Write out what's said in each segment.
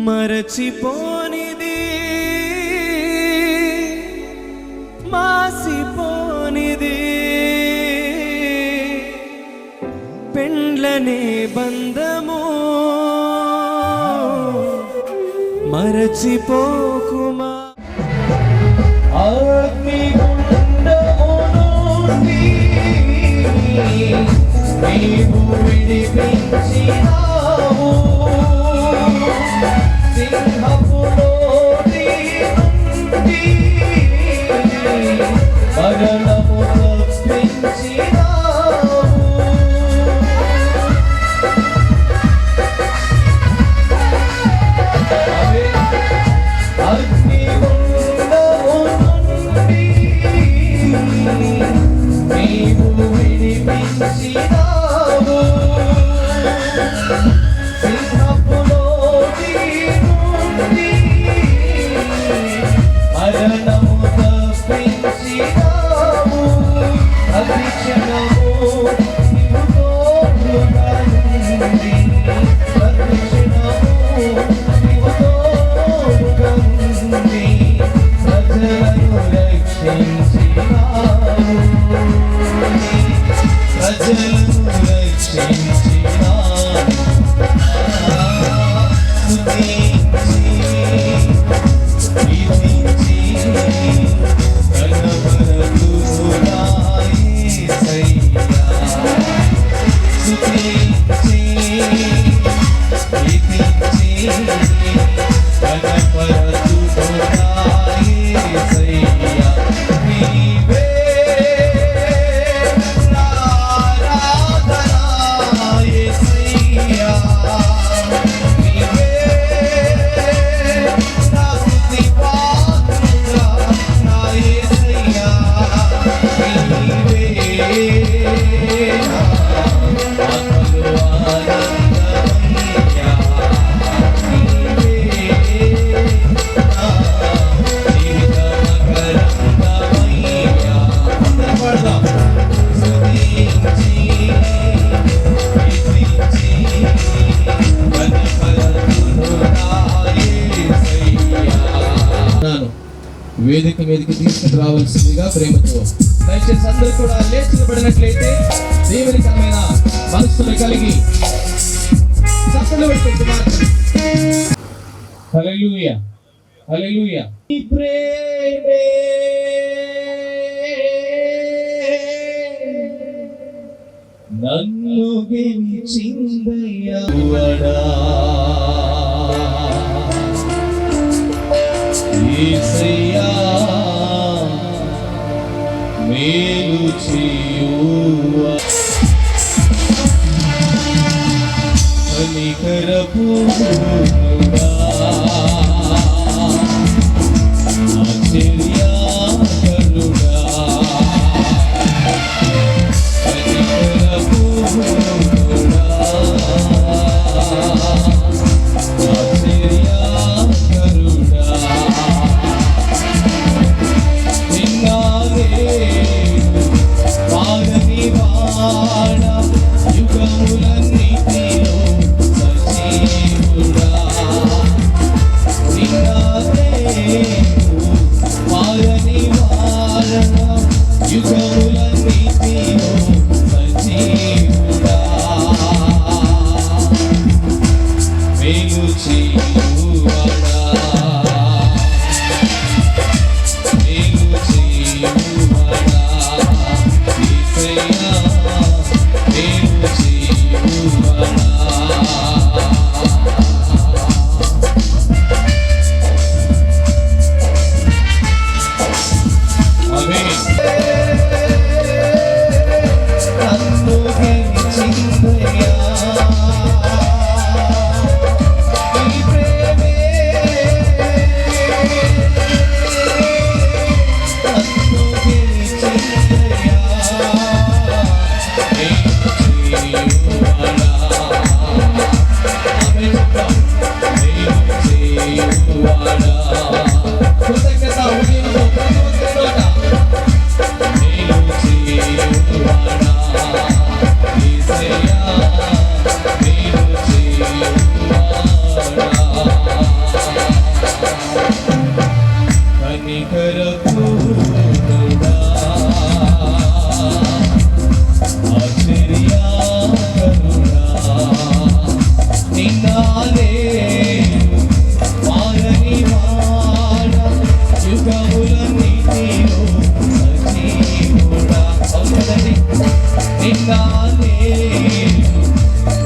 మరచిపోనిది మాసిపోనిది పెండ్లనే బంధము మరచిపోకుమా. అగ్నిగుండము నుండి నీవు విడిపించినావు, సింహపులోని నుండి మరణము తప్పించినావు. అగ్నిగుండము నుండి నీవు విడిపించినావు, సింహపులోని నుండి మరణము తప్పించినావు. అతి క్షణము నీవు తోడుగా నుండి, అతి క్షణము నీవు తోడుగా నుండి ప్రజలను రక్షించినావు, ప్రజలను రక్షించినావు. వేదిక మీదకి తీసుకుని రావాల్సిందిగా ప్రేమతో దయచేసి అందరూ కూడా లేచి నిలబడినట్లయితే దేవునికమైన మనస్సును కలిగి చప్పట్లు పెట్టుకుంటున్నారు. హల్లెలూయా, హల్లెలూయా. నీ ప్రేమే నన్ను గెలిచిందయ్యా, యేసయ్యా మేలు చేయువా, కనికరపూర్ణుడా, ఆశ్చర్యకరుడా, కనికరపూర్ణుడా, ఆశ్చర్యకరుడా, యుగములన్నిటిలో సజీవుడా. చేసి నిన్నా నేను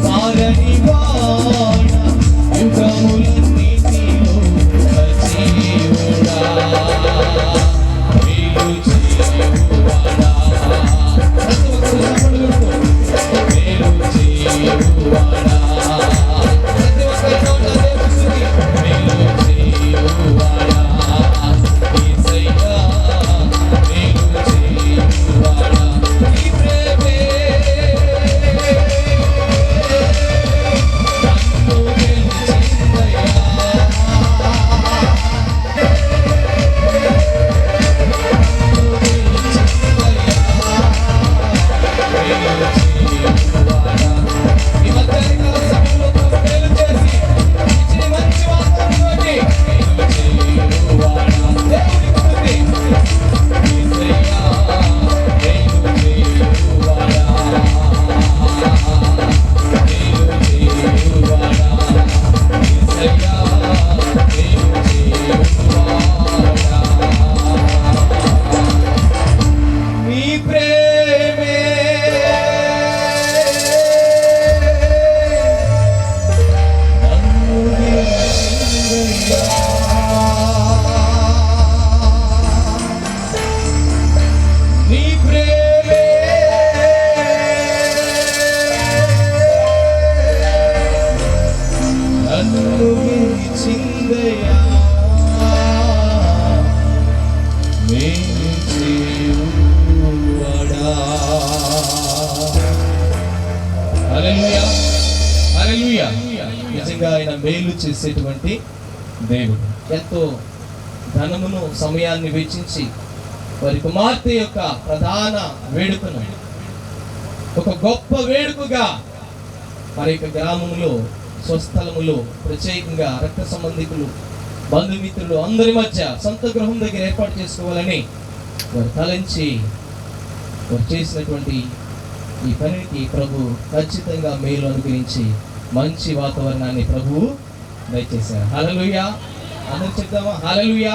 మారని వాడ యుగములన్నిటిలో సజీవుడా మేలు చేయువాడా ప్రతి ఒక్కరు చప్పట్లు మేలు చేయువాడా ప్రతి ఒక్కరి నోట దేవుడికి మేలు చేయువాడా యేసయ్యా మేలు చేయువాడా నీ ప్రేమే నన్ను గెలిచిందయ్యా నీ ప్రేమే నన్ను గెలిచిందయ్యా నీ ప్రేమే నన్ను గెలిచిందయ్యా మేలు చేయువాడా హల్లెలూయా హల్లెలూయా నిజంగా ఆయన మేలు చేసేటువంటి దేవుడు ఎంతో ధనమును సమయాన్ని వెచ్చించి వారి కుమార్తె యొక్క ప్రధాన వేడుకను ఒక గొప్ప వేడుకగా మరి యొక్క గ్రామంలో స్వస్థలములో ప్రత్యేకంగా రక్త సంబంధికులు బంధుమిత్రులు అందరి మధ్య సొంత గృహం దగ్గర ఏర్పాటు చేసుకోవాలని వారు తలంచి వారు చేసినటువంటి ఈ పనికి ప్రభు ఖచ్చితంగా మేలు అనుగ్రహించి మంచి వాతావరణాన్ని ప్రభువు దయచేశారు. హల్లెలూయా అందరూ చెప్తామా హల్లెలూయా.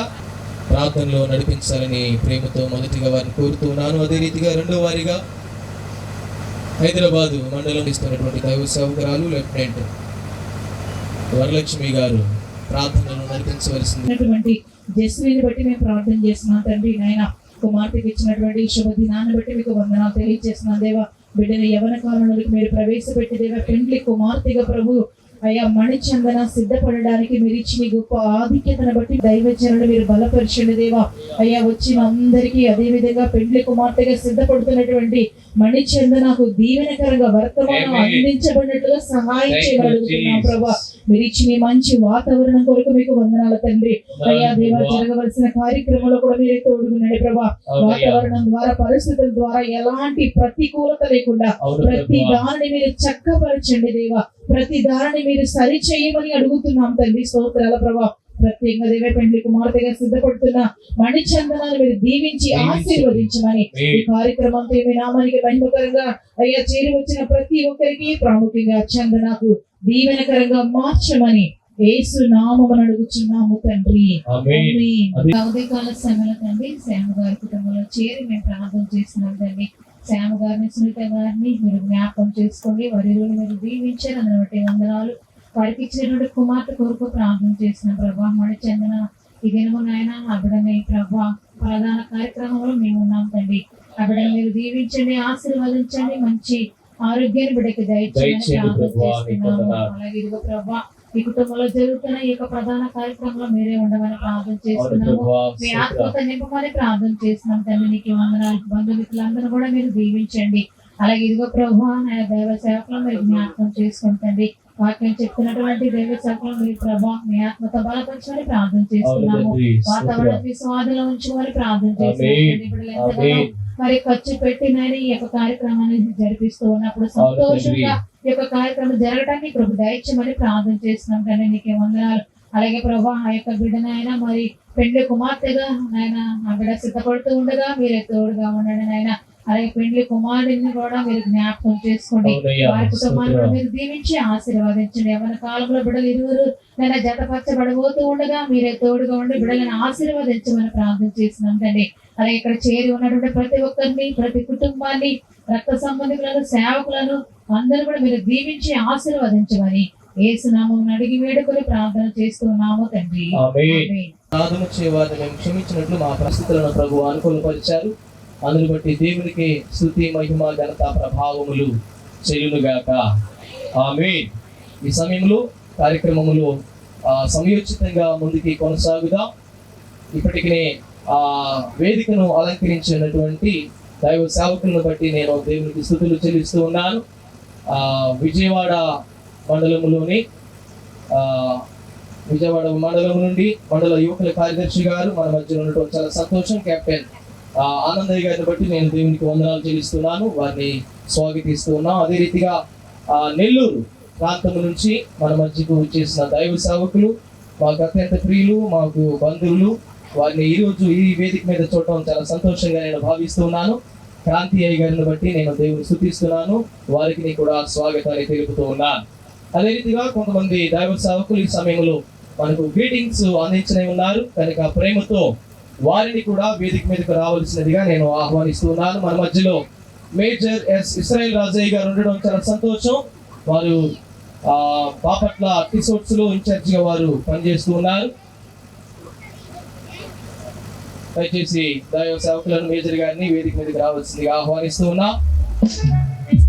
ప్రార్థనలో నడిపించాలని ప్రేమతో మొదటిగా వారిని కోరుతున్నాను. అదే రీతిగా రెండో వారిగా హైదరాబాద్ మండలం ఇస్తున్నటువంటి దైవ సేవకురాలు లెఫ్టినెంట్ వరలక్ష్మి గారు ప్రార్థనలో నడిపించవలసింది. జస్విని బట్టి మేము ప్రార్థన చేస్తున్నాం తండ్రి. నాయన కుమార్తెకి ఇచ్చినటువంటి శుభ దినాన్ని బట్టి మీకు వందనాలు తెలియజేస్తున్నాం దేవా. బిడ్డని యవన కాలంలోకి మీరు ప్రవేశపెట్టి దేవా పెండ్లి కుమార్తెగా ప్రభు అయ్యా మణిచందన సిద్ధపడడానికి మీరు ఇచ్చిన గొప్ప ఆధిక్యతను బట్టి దైవజనులు మీరు బలపరిచండి దేవా. అయ్యా వచ్చిన అందరికీ అదే విధంగా పెండ్లి కుమార్తెగా సిద్ధపడుతున్నటువంటి మణిచందనకు దీవెనకరంగా వర్తమానం అందించబడినట్లుగా సహాయం చేయగలుగుతున్నాం ప్రభా. మీరు ఇచ్చిన మంచి వాతావరణం కొరకు మీకు వందనాలు తండ్రి. అయ్యా దేవా జరగవలసిన కార్యక్రమంలో కూడా మీరే తోడుగునండి ప్రభా. వాతావరణం ద్వారా పరిస్థితుల ద్వారా ఎలాంటి ప్రతికూలత లేకుండా ప్రతి దానిని మీరు చక్కపరచండి దేవా. ప్రతి దానిని మీరు సరి చేయమని అడుగుతున్నాం తండ్రి. స్తోత్రాల ప్రభా. ప్రత్యేకంగా దేవ పెండ్లి కుమార్తెగా సిద్ధపడుతున్న మణిచందనాన్ని మీరు దీవించి ఆశీర్వదించమని ఈ కార్యక్రమంతో మీ నామానికి మహిమకరంగా అయ్యా చేరి వచ్చిన ప్రతి ఒక్కరికి ప్రాముఖ్యంగా చందనకు దీవెనకరంగా మార్చమని యేసు నామమున అడుగుచున్నాము తండ్రి. ఉదయకాల సమయంలో తండ్రి శ్యామ గారి కుటుంబంలో చేరి మేము ప్రార్థన చేస్తున్నాం తండ్రి. శ్యామ గారిని సునీత గారిని మీరు జ్ఞాపకం చేసుకోండి. వారి మీరు దీవించారు అందులో బట్టి వందనాలు. వారికి ఇచ్చినటువంటి కుమార్తె కొరకు ప్రార్థన చేసిన ప్రభా మణిచందన ఈ దినము నాయన అబిడని ప్రభా ప్రధాన కార్యక్రమంలో మేము ఉన్నాం తండ్రి. అబిడని మీరు దీవించండి, ఆశీర్వదించండి, మంచి ఆరోగ్యాన్ని బిడ్డకి దయచేయండి ప్రార్థన చేస్తున్నాము. అలాగే ఇదిగో ప్రభా ఈ కుటుంబంలో జరుగుతున్న ఈ యొక్క ప్రధాన కార్యక్రమంలో మీరే ఉండమని ప్రార్థన చేస్తున్నాము. మీ ఆత్మతో నింపమని ప్రార్థన చేస్తున్నాం తండ్రి. నీకు వందనాలు. బంధుమిత్రులందరూ కూడా మీరు దీవించండి. అలాగే ఇదిగో ప్రభా దైవ సేవకులు మీరు జ్ఞాపకం చేసుకుంటండి. వాక్యం చెప్తున్నటువంటి దైవ సేవకులు మీరు ప్రభా మీ ఆత్మతో బలపరచమని ప్రార్థన చేస్తున్నాము. వాతావరణాన్ని స్వాధీనంలో ఉంచుకోవాలని ప్రార్థన చేస్తున్నాము. మరి ఖర్చు పెట్టినని ఈ యొక్క కార్యక్రమాన్ని జరిపిస్తూ ఉన్నప్పుడు సంతోషంగా ఈ యొక్క కార్యక్రమం జరగడానికి ప్రభు దయచేయమని ప్రార్థన చేస్తున్నాం కానీ నీకే వందనాలు. అలాగే ప్రభా ఆ యొక్క బిడ్డనైనా మరి పెండ్లి కుమార్తెగా నాయన ఆ బిడ్డ సిద్ధపడుతూ ఉండగా మీరే తోడుగా ఉండండి నాయన. అలాగే పెండ్లి కుమారుడిని కూడా మీరు జ్ఞాపకం చేసుకోండి. అవునయ్యా, వారి కుటుంబాన్ని కూడా స్తోత్రం. మీరు దీవించి ఆశీర్వదించండి. యవ్వన కాలంలో బిడ్డలు ఇరువురు నేను జతపరచబడబోతూ ఉండగా మీరే తోడుగా ఉండి బిడ్డలను ఆశీర్వదించమని ప్రార్థన చేస్తున్నాం తండ్రి. అలాగే ఇక్కడ చేరి ఉన్నటువంటి ప్రతి ఒక్కరిని, ప్రతి కుటుంబాన్ని, రక్త సంబంధికులను, సేవకులను అందరూ కూడా మీరు దీవించి ఆశీర్వదించమని యేసునామం అడిగి వేడుకొని ప్రార్థన చేస్తున్నాము తండ్రి. ఆమేన్. ఆమేన్. ప్రార్థన చేయవారిని మేము క్షమించినట్లు మా పరిస్థితులను ప్రభు అనుకూలపరిచారు. అందును బట్టి దేవునికి స్తుతి, మహిమ, ఘనత, ప్రభావములు చెల్లునుగాక. ఆమేన్. ఈ సమయంలో కార్యక్రమములు సమయోచితంగా ముందుకి కొనసాగుదాం. ఇప్పటికీ వేదికను అలంకరించినటువంటి దైవ సేవకులను బట్టి నేను దేవునికి స్తుతులు చెల్లిస్తూ ఉన్నాను. విజయవాడ మండలంలోని విజయవాడ మండలం నుండి మండల యువకుల కార్యదర్శి గారు మన మధ్యలో ఉండటం చాలా సంతోషం. కెప్టెన్ ఆనందయ్య గారిని బట్టి నేను దేవునికి వందనాలు చెల్లిస్తున్నాను, వారిని స్వాగతిస్తూ ఉన్నాను. అదే రీతిగా నెల్లూరు ప్రాంతం నుంచి మన మధ్యకు చేసిన దైవ సేవకులు, మాకు అత్యంత ప్రియులు, మాకు బంధువులు, వారిని ఈరోజు ఈ వేదిక మీద చూడటం చాలా సంతోషంగా నేను భావిస్తున్నాను. క్రాంతి అయ్య గారిని బట్టి నేను దేవుని స్తుతిస్తున్నాను, వారికి కూడా స్వాగతాన్ని తెలుపుతూ ఉన్నాను. అదే రీతిగా కొంతమంది దైవ సేవకులు ఈ సమయంలో మనకు గ్రీటింగ్స్ అందించనే ఉన్నారు కనుక ప్రేమతో వారిని కూడా వేదిక మీదకు రావాల్సినదిగా నేను ఆహ్వానిస్తున్నాను. మన మధ్యలో మేజర్ ఎస్ ఇస్రాయేల్ రాజయ్య గారు ఉండడం చాలా సంతోషం. వారు బాపట్ల ఎపిసోడ్స్ లో ఇన్ఛార్జ్ గా వారు పనిచేస్తూ ఉన్నారు. దయచేసి దైవ సేవకులను మేజర్ గారిని వేదిక మీదకి రావాల్సిందిగా ఆహ్వానిస్తూ ఉన్నా.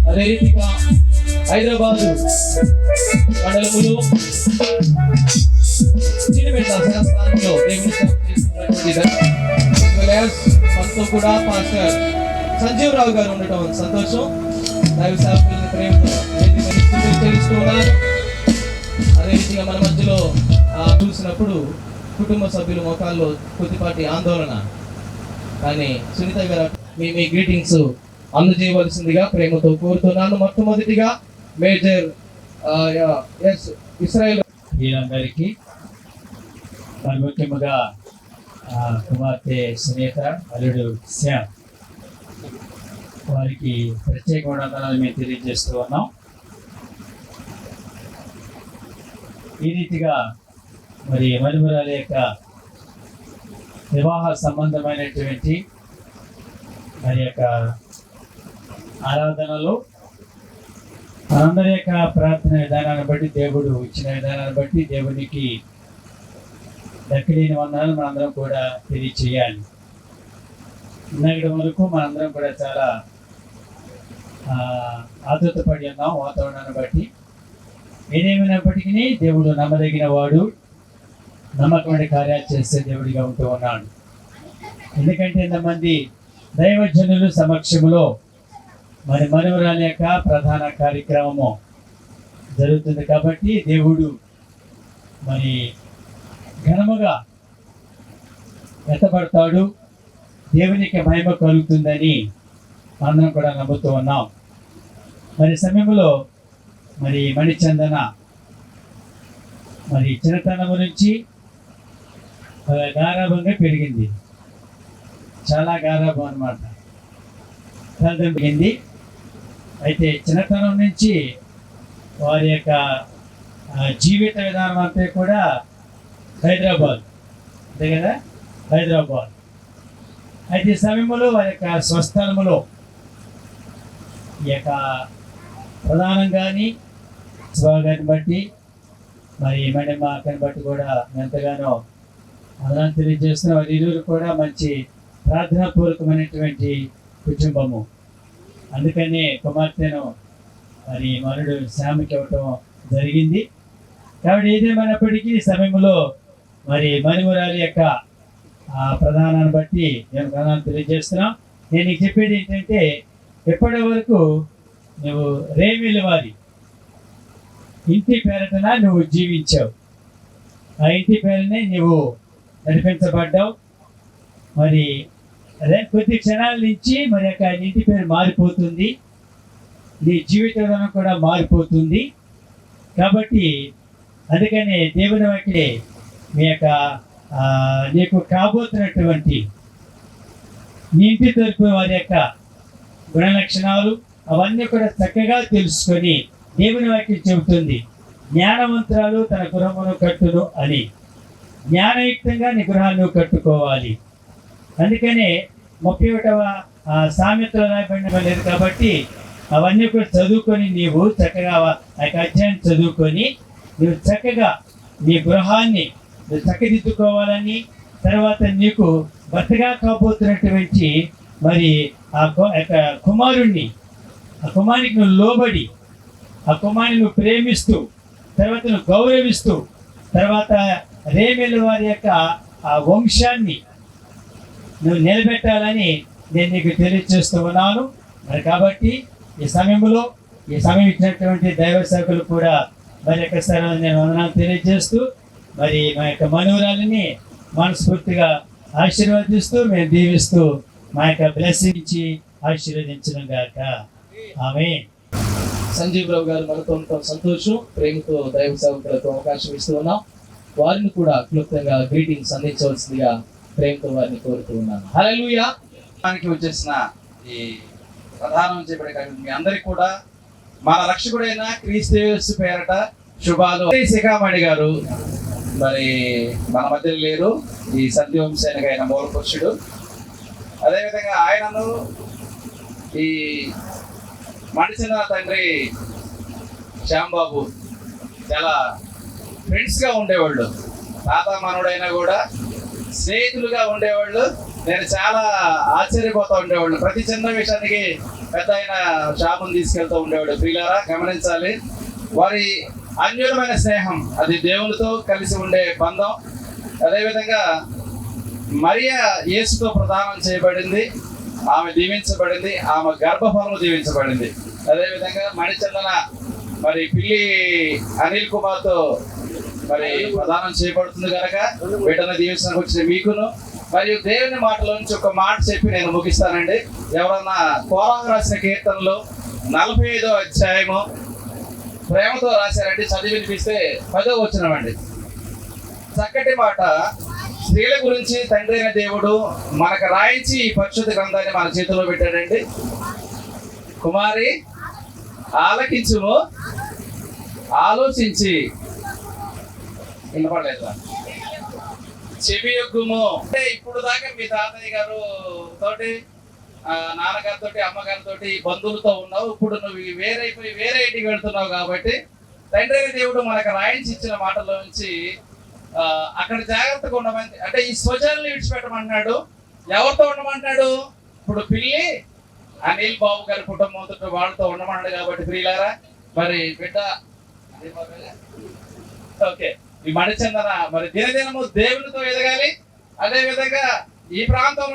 అదే రీతిగా హైదరాబాద్ మండలములు చిన్నపేట స్థానంలో దేవుని సేవ చేస్తున్నటువంటి మనతో కూడా పాస్టర్ సంజీవ్ రావు గారు ఉండటం సంతోషం. దైవ సేవకులను ప్రేమతో వేదిక మీద తెలుస్తూ ఉన్నారు. అదే రీతిగా మన మధ్యలో చూసినప్పుడు కుటుంబ సభ్యుల ముఖాల్లో కొద్దిపాటి ఆందోళన, కానీ సునీత గారు మీ గ్రీటింగ్స్ అందజేయవలసిందిగా ప్రేమతో కోరుతున్నాను. మొట్టమొదటిగా మేజర్ ఎస్ ఇస్రాయేల్ వీరందరికీ మరి ముఖ్యంగా కుమార్తె సునీత, అల్లుడు శ్యామ్ వారికి ప్రత్యేకమైన వందనాలు మేము తెలియజేస్తూ ఉన్నాం. ఈ రీతిగా మరి మనుమరాల యొక్క వివాహ సంబంధమైనటువంటి మరి యొక్క ఆరాధనలో మనందరి యొక్క ప్రార్థన విధానాన్ని బట్టి, దేవుడు ఇచ్చిన విధానాన్ని బట్టి దేవునికి దక్కలేని వందనాలు మనందరం కూడా తెలియచేయాలి. ఇందాక వరకు మనందరం కూడా చాలా ఆతృతపడి ఉన్నాం వాతావరణాన్ని బట్టి. ఏదేమైనప్పటికీ దేవుడు నమ్మదగిన వాడు, నమ్మకమైన కార్యాలు చేసే దేవుడిగా ఉంటూ ఉన్నాడు. ఎందుకంటే ఇంతమంది దైవజనులు సమక్షంలో మరి మనవరాలి యొక్క ప్రధాన కార్యక్రమము జరుగుతుంది కాబట్టి దేవుడు మరి ఘనముగా ఎత్తబడతాడు, దేవునికి మహిమ కలుగుతుందని అందరం కూడా నమ్ముతూ ఉన్నాం. మరి సమయంలో మరి మణిచందన మరి చిన్నతనం నుంచి గారాభంగా పెరిగింది, చాలా గారాభం అన్నమాట. పెరిగింది. అయితే చిన్నతనం నుంచి వారి యొక్క జీవిత విధానం అంతా కూడా హైదరాబాద్, అంతే కదా, హైదరాబాద్. అయితే ఈ సమయంలో వారి యొక్క స్వస్థలములో ఈ యొక్క ప్రధానంగాని స్వాగాన్ని బట్టి మరి మణిమ అక్కని బట్టి కూడా ఎంతగానో ఆదరణ తెలియజేస్తున్న వారి ఇరువురు కూడా మంచి ప్రార్థనాపూర్వకమైనటువంటి కుటుంబము. అందుకనే కుమార్తెను మరి మనుడు శ్యామకి ఇవ్వటం జరిగింది. కాబట్టి ఏదేమైనప్పటికీ సమయంలో మరి మణిమురాలి యొక్క ప్రధానాన్ని బట్టి నేను ప్రధానం తెలియజేస్తున్నాం. నేను నీకు చెప్పేది ఏంటంటే, ఎప్పటి వరకు నువ్వు రేవేలు వారి ఇంటి పేరటన నువ్వు జీవించావు, ఆ ఇంటి పేరునే నువ్వు నడిపించబడ్డావు. మరి కొద్ది క్షణాల నుంచి మరి యొక్క ఇంటి పేరు మారిపోతుంది, నీ జీవిత విధానం కూడా మారిపోతుంది. కాబట్టి అందుకనే దేవుని వాక్యే మీ యొక్క నీకు కాబోతున్నటువంటి నీ ఇంటి తరపు వారి యొక్క గుణ లక్షణాలు అవన్నీ కూడా చక్కగా తెలుసుకొని దేవుని వాక్యం చెబుతుంది, జ్ఞానవంతురాలు తన గృహమును కట్టును అని. జ్ఞానయుక్తంగా నీ గృహాన్ని నువ్వు కట్టుకోవాలి. అందుకనే 31వ సామెతలో రాయబడిన లేదు కాబట్టి అవన్నీ కూడా చదువుకొని నీవు చక్కగా ఆ యొక్క అధ్యాయం చదువుకొని నువ్వు చక్కగా నీ గృహాన్ని నువ్వు చక్కదిద్దుకోవాలని, తర్వాత నీకు భర్తగా కాబోతున్నటువంటి మరి ఆ యొక్క కుమారుణ్ణి, ఆ కుమారునికి నువ్వు లోబడి, ఆ కుమారుని నువ్వు ప్రేమిస్తూ, తర్వాత నువ్వు గౌరవిస్తూ, తర్వాత రేమెలు వారి యొక్క ఆ వంశాన్ని నువ్వు నిలబెట్టాలని నేను నీకు తెలియజేస్తూ ఉన్నాను. మరి కాబట్టి ఈ సమయంలో ఈ సమయం ఇచ్చినటువంటి దైవ సేవకులు కూడా మరి ఒకసారి నేను వందనాలు తెలియజేస్తూ, మరి మా యొక్క మనవరాలని మనస్ఫూర్తిగా ఆశీర్వదిస్తూ మేము దీవిస్తూ మా యొక్క బ్లెస్సింగ్ ఇచ్చి ఆశీర్వదించడం గాక. ఆమేన్. సంజీవ్ రావు గారు మనతో ఉండటం సంతోషం. ప్రేమతో దైవ సేవకులకు అవకాశం ఇస్తూ ఉన్నాం. వారిని కూడా క్లుప్తంగా గ్రీటింగ్స్ అందించవలసిందిగా ప్రేమతో వారిని కోరుతూ ఉన్నాను. హల్లెలూయా. దానికి వచ్చేసిన ఈ ప్రధానం చేయబడే మీ అందరికి కూడా మన రక్షకుడైన క్రీస్తు యేసు పేరట శుభాలు. శిఖామణి గారు మరి మన మధ్య లేరు, ఈ సత్యవంశానికి ఆయన మూల పురుషుడు. అదేవిధంగా ఆయనను ఈ మనిషిన తండ్రి శ్యాంబాబు చాలా ఫ్రెండ్స్గా ఉండేవాళ్ళు. తాత మనవడైనా కూడా స్నేహితులుగా ఉండేవాళ్ళు. నేను చాలా ఆశ్చర్యపోతూ ఉండేవాళ్ళు. ప్రతి చిన్న విషయానికి పెద్ద ఆయన షాపును తీసుకెళ్తూ ఉండేవాడు. ప్రియులారా గమనించాలి, వారి అన్యోన్యమైన స్నేహం అది దేవునితో కలిసి ఉండే బంధం. అదేవిధంగా మరియా యేసుతో ప్రదానం చేయబడింది, ఆమె దీవించబడింది, ఆమె గర్భఫలము దీవించబడింది. అదేవిధంగా మణిచందన మరి పిల్లి అనిల్ కుమార్తో మరి ప్రదానం చేయబడుతుంది కనుక బిడ్డను దీవించడానికి వచ్చిన మీకును మరియు దేవుని మాటలోంచి ఒక మాట చెప్పి నేను ముగిస్తానండి. ఎవరన్నా కోరాహు రాసిన కీర్తనలు 45వ అధ్యాయము ప్రేమతో రాశారండి, చదివి వినిపిస్తే 10వ వచనమండి. చక్కటి మాట. స్త్రీల గురించి తండ్రి అయిన దేవుడు మనకు రాయించి ఈ పరిశుద్ధ గ్రంథాన్ని మన చేతిలో పెట్టాడండి. కుమారి ఆలకించుము, ఆలోచించి వినపడలేదా, చెవి యొగ్గుము. అంటే ఇప్పుడు దాకా మీ తాతయ్య గారు తోటి నాన్నగారితో అమ్మగారితో బంధువులతో ఉన్నావు, ఇప్పుడు నువ్వు వేరైపోయి వేరే ఇంటికి వెళ్తున్నావు కాబట్టి తండ్రి అయిన దేవుడు మనకు రాయించి ఇచ్చిన మాటలో నుంచి అక్కడ జాగ్రత్తగా ఉండమని, అంటే ఈ స్వజనులు విడిచిపెట్టమంటున్నాడు. ఎవరితో ఉండమంటున్నాడు? ఇప్పుడు పిల్లి అనిల్ బాబు గారి కుటుంబంతో వాళ్ళతో ఉండమన్నాడు కాబట్టి ప్రియులారా మరి బిడ్డ ఓకే ఈ మణిచందన మరి దినదినము దేవునితో ఎదగాలి. అదే విధంగా ఈ ప్రాంతం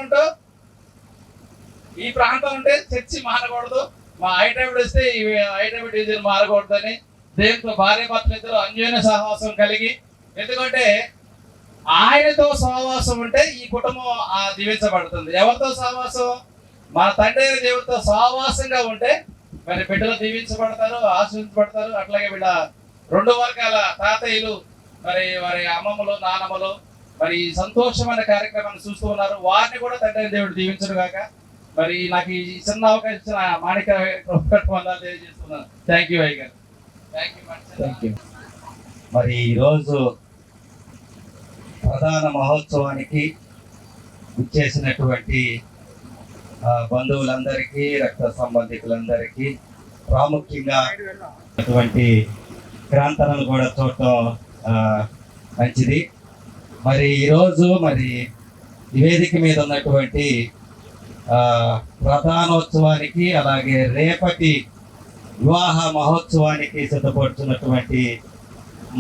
ఉంటే చర్చి మారకూడదు, మా హైదరాబాద్ వస్తే ఈ హైదరాబాద్ డివిజన్ మారకూడదని దేవునితో భార్య భర్తలు ఇద్దరు అన్యోన్య సహవాసం కలిగి, ఎందుకంటే ఆయనతో సహవాసం ఉంటే ఈ కుటుంబం దీవించబడుతుంది. ఎవరితో సహవాసం? మన తండ్రి దేవుడితో సహవాసంగా ఉంటే మరి బిడ్డలు దీవించబడతారు, ఆశీర్వదించబడతారు. అట్లాగే వీళ్ళ 2 వర్గాల తాతయ్యలు మరి వారి అమ్మమ్మలు నానమ్మలు మరి సంతోషమైన కార్యక్రమాన్ని చూస్తూ ఉన్నారు. వారిని కూడా తండ్రి దేవుడు దీవించడు గాక. మరి నాకు ఈ చిన్న అవకాశం ఇచ్చిన మాణిక వందనాలు తెలియజేస్తున్నాను. థ్యాంక్ యూ అయ్య గారు. Thank you. మరి ఈరోజు ప్రధాన మహోత్సవానికి ఇచ్చేసినటువంటి బంధువులందరికీ, రక్త సంబంధికులందరికీ, ప్రాముఖ్యంగా అటువంటి క్రాంతలను కూడా చూడటం మంచిది. మరి ఈరోజు మరి వేదిక మీద ఉన్నటువంటి ప్రధానోత్సవానికి అలాగే రేపటి వివాహ మహోత్సవానికి సిద్ధపడుతున్నటువంటి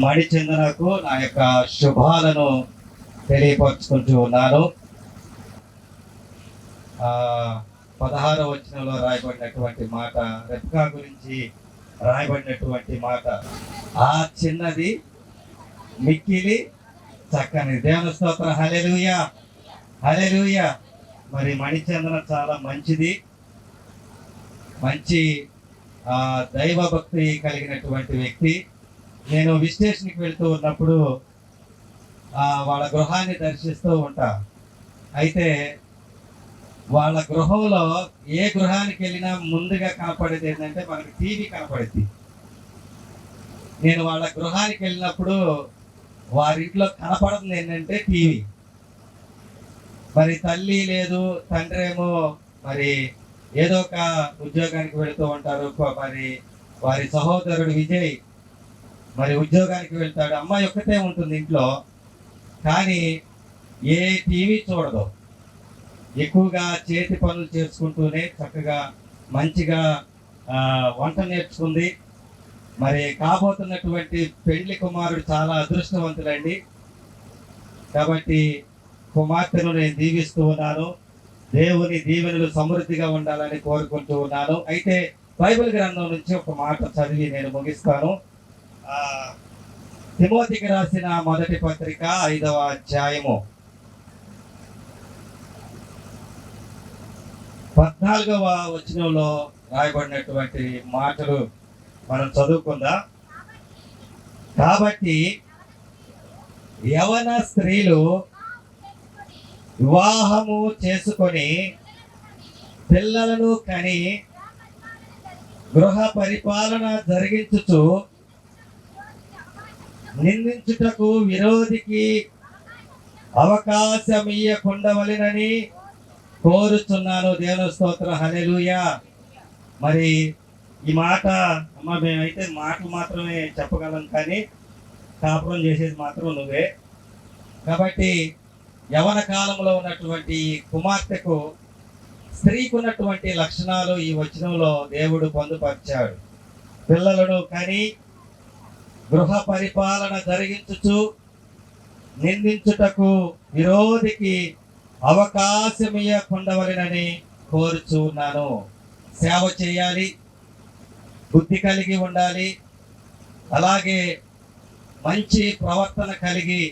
మణిచందనకు నా యొక్క శుభాలను తెలియపరుచుకుంటూ ఉన్నాను. 16వ వచనంలో రాయబడినటువంటి మాట, రెబ్కా గురించి రాయబడినటువంటి మాట, ఆ చిన్నది మిక్కిలి చక్కని. దేవుని స్తోత్రం. హల్లెలూయా, హల్లెలూయా. మరి మణిచందన చాలా మంచిది, మంచి దైవ భక్తి కలిగినటువంటి వ్యక్తి. నేను విశ్లేషణకి వెళ్తూ ఉన్నప్పుడు వాళ్ళ గృహాన్ని దర్శిస్తూ ఉంటా. అయితే వాళ్ళ గృహంలో ఏ గృహానికి వెళ్ళినా ముందుగా కనపడేది ఏంటంటే మనకి టీవీ కనపడుద్ది. నేను వాళ్ళ గృహానికి వెళ్ళినప్పుడు వారింట్లో కనపడుతుంది ఏంటంటే టీవీ. మరి తల్లి లేదు, తండ్రి ఏమో మరి ఏదో ఒక ఉద్యోగానికి వెళుతూ ఉంటారు. మరి వారి సహోదరుడు విజయ్ మరి ఉద్యోగానికి వెళ్తాడు, అమ్మాయి ఒక్కతే ఉంటుంది ఇంట్లో. కానీ ఏ టీవీ చూడదు, ఎక్కువగా చేతి పనులు చేసుకుంటూనే చక్కగా మంచిగా వంట నేర్చుకుంది. మరి కాబోతున్నటువంటి పెళ్లి కుమారుడు చాలా అదృష్టవంతులండి. కాబట్టి కుమార్తెను నేను దీవిస్తూ ఉన్నాను. దేవుని దీవెనలు సమృద్ధిగా ఉండాలని కోరుకుంటూ ఉన్నాను. అయితే బైబిల్ గ్రంథం నుంచి ఒక మాట చదివి నేను ముగిస్తాను. తిమోతికి రాసిన మొదటి పత్రిక 5వ అధ్యాయము 14వ వచనంలో రాయబడినటువంటి మాటలు మనం చదువుకుందాం. కాబట్టి యవన స్త్రీలు వివాహము చేసుకొని పిల్లలను కని గృహ పరిపాలన జరిగించుచు నిందించుటకు విరోధికి అవకాశం ఇయ్యకుండవలెనని కోరుచున్నాను. దేవుని స్తోత్రం, హల్లెలూయా. మరి ఈ మాట అమ్మ, మేమైతే మాటలు మాత్రమే చెప్పగలం, కానీ కాపురం చేసేది మాత్రం నువ్వే. కాబట్టి యవన కాలంలో ఉన్నటువంటి కుమార్తెకు స్త్రీకి ఉన్నటువంటి లక్షణాలు ఈ వచనంలో దేవుడు పొందుపరిచాడు. పిల్లలను కని గృహ పరిపాలన జరిగించుచు నిందించుటకు విరోధికి అవకాశమియ్యకుండవలెనని కోరుచున్నాను. సేవ చేయాలి, బుద్ధి కలిగి ఉండాలి, అలాగే మంచి ప్రవర్తన కలిగి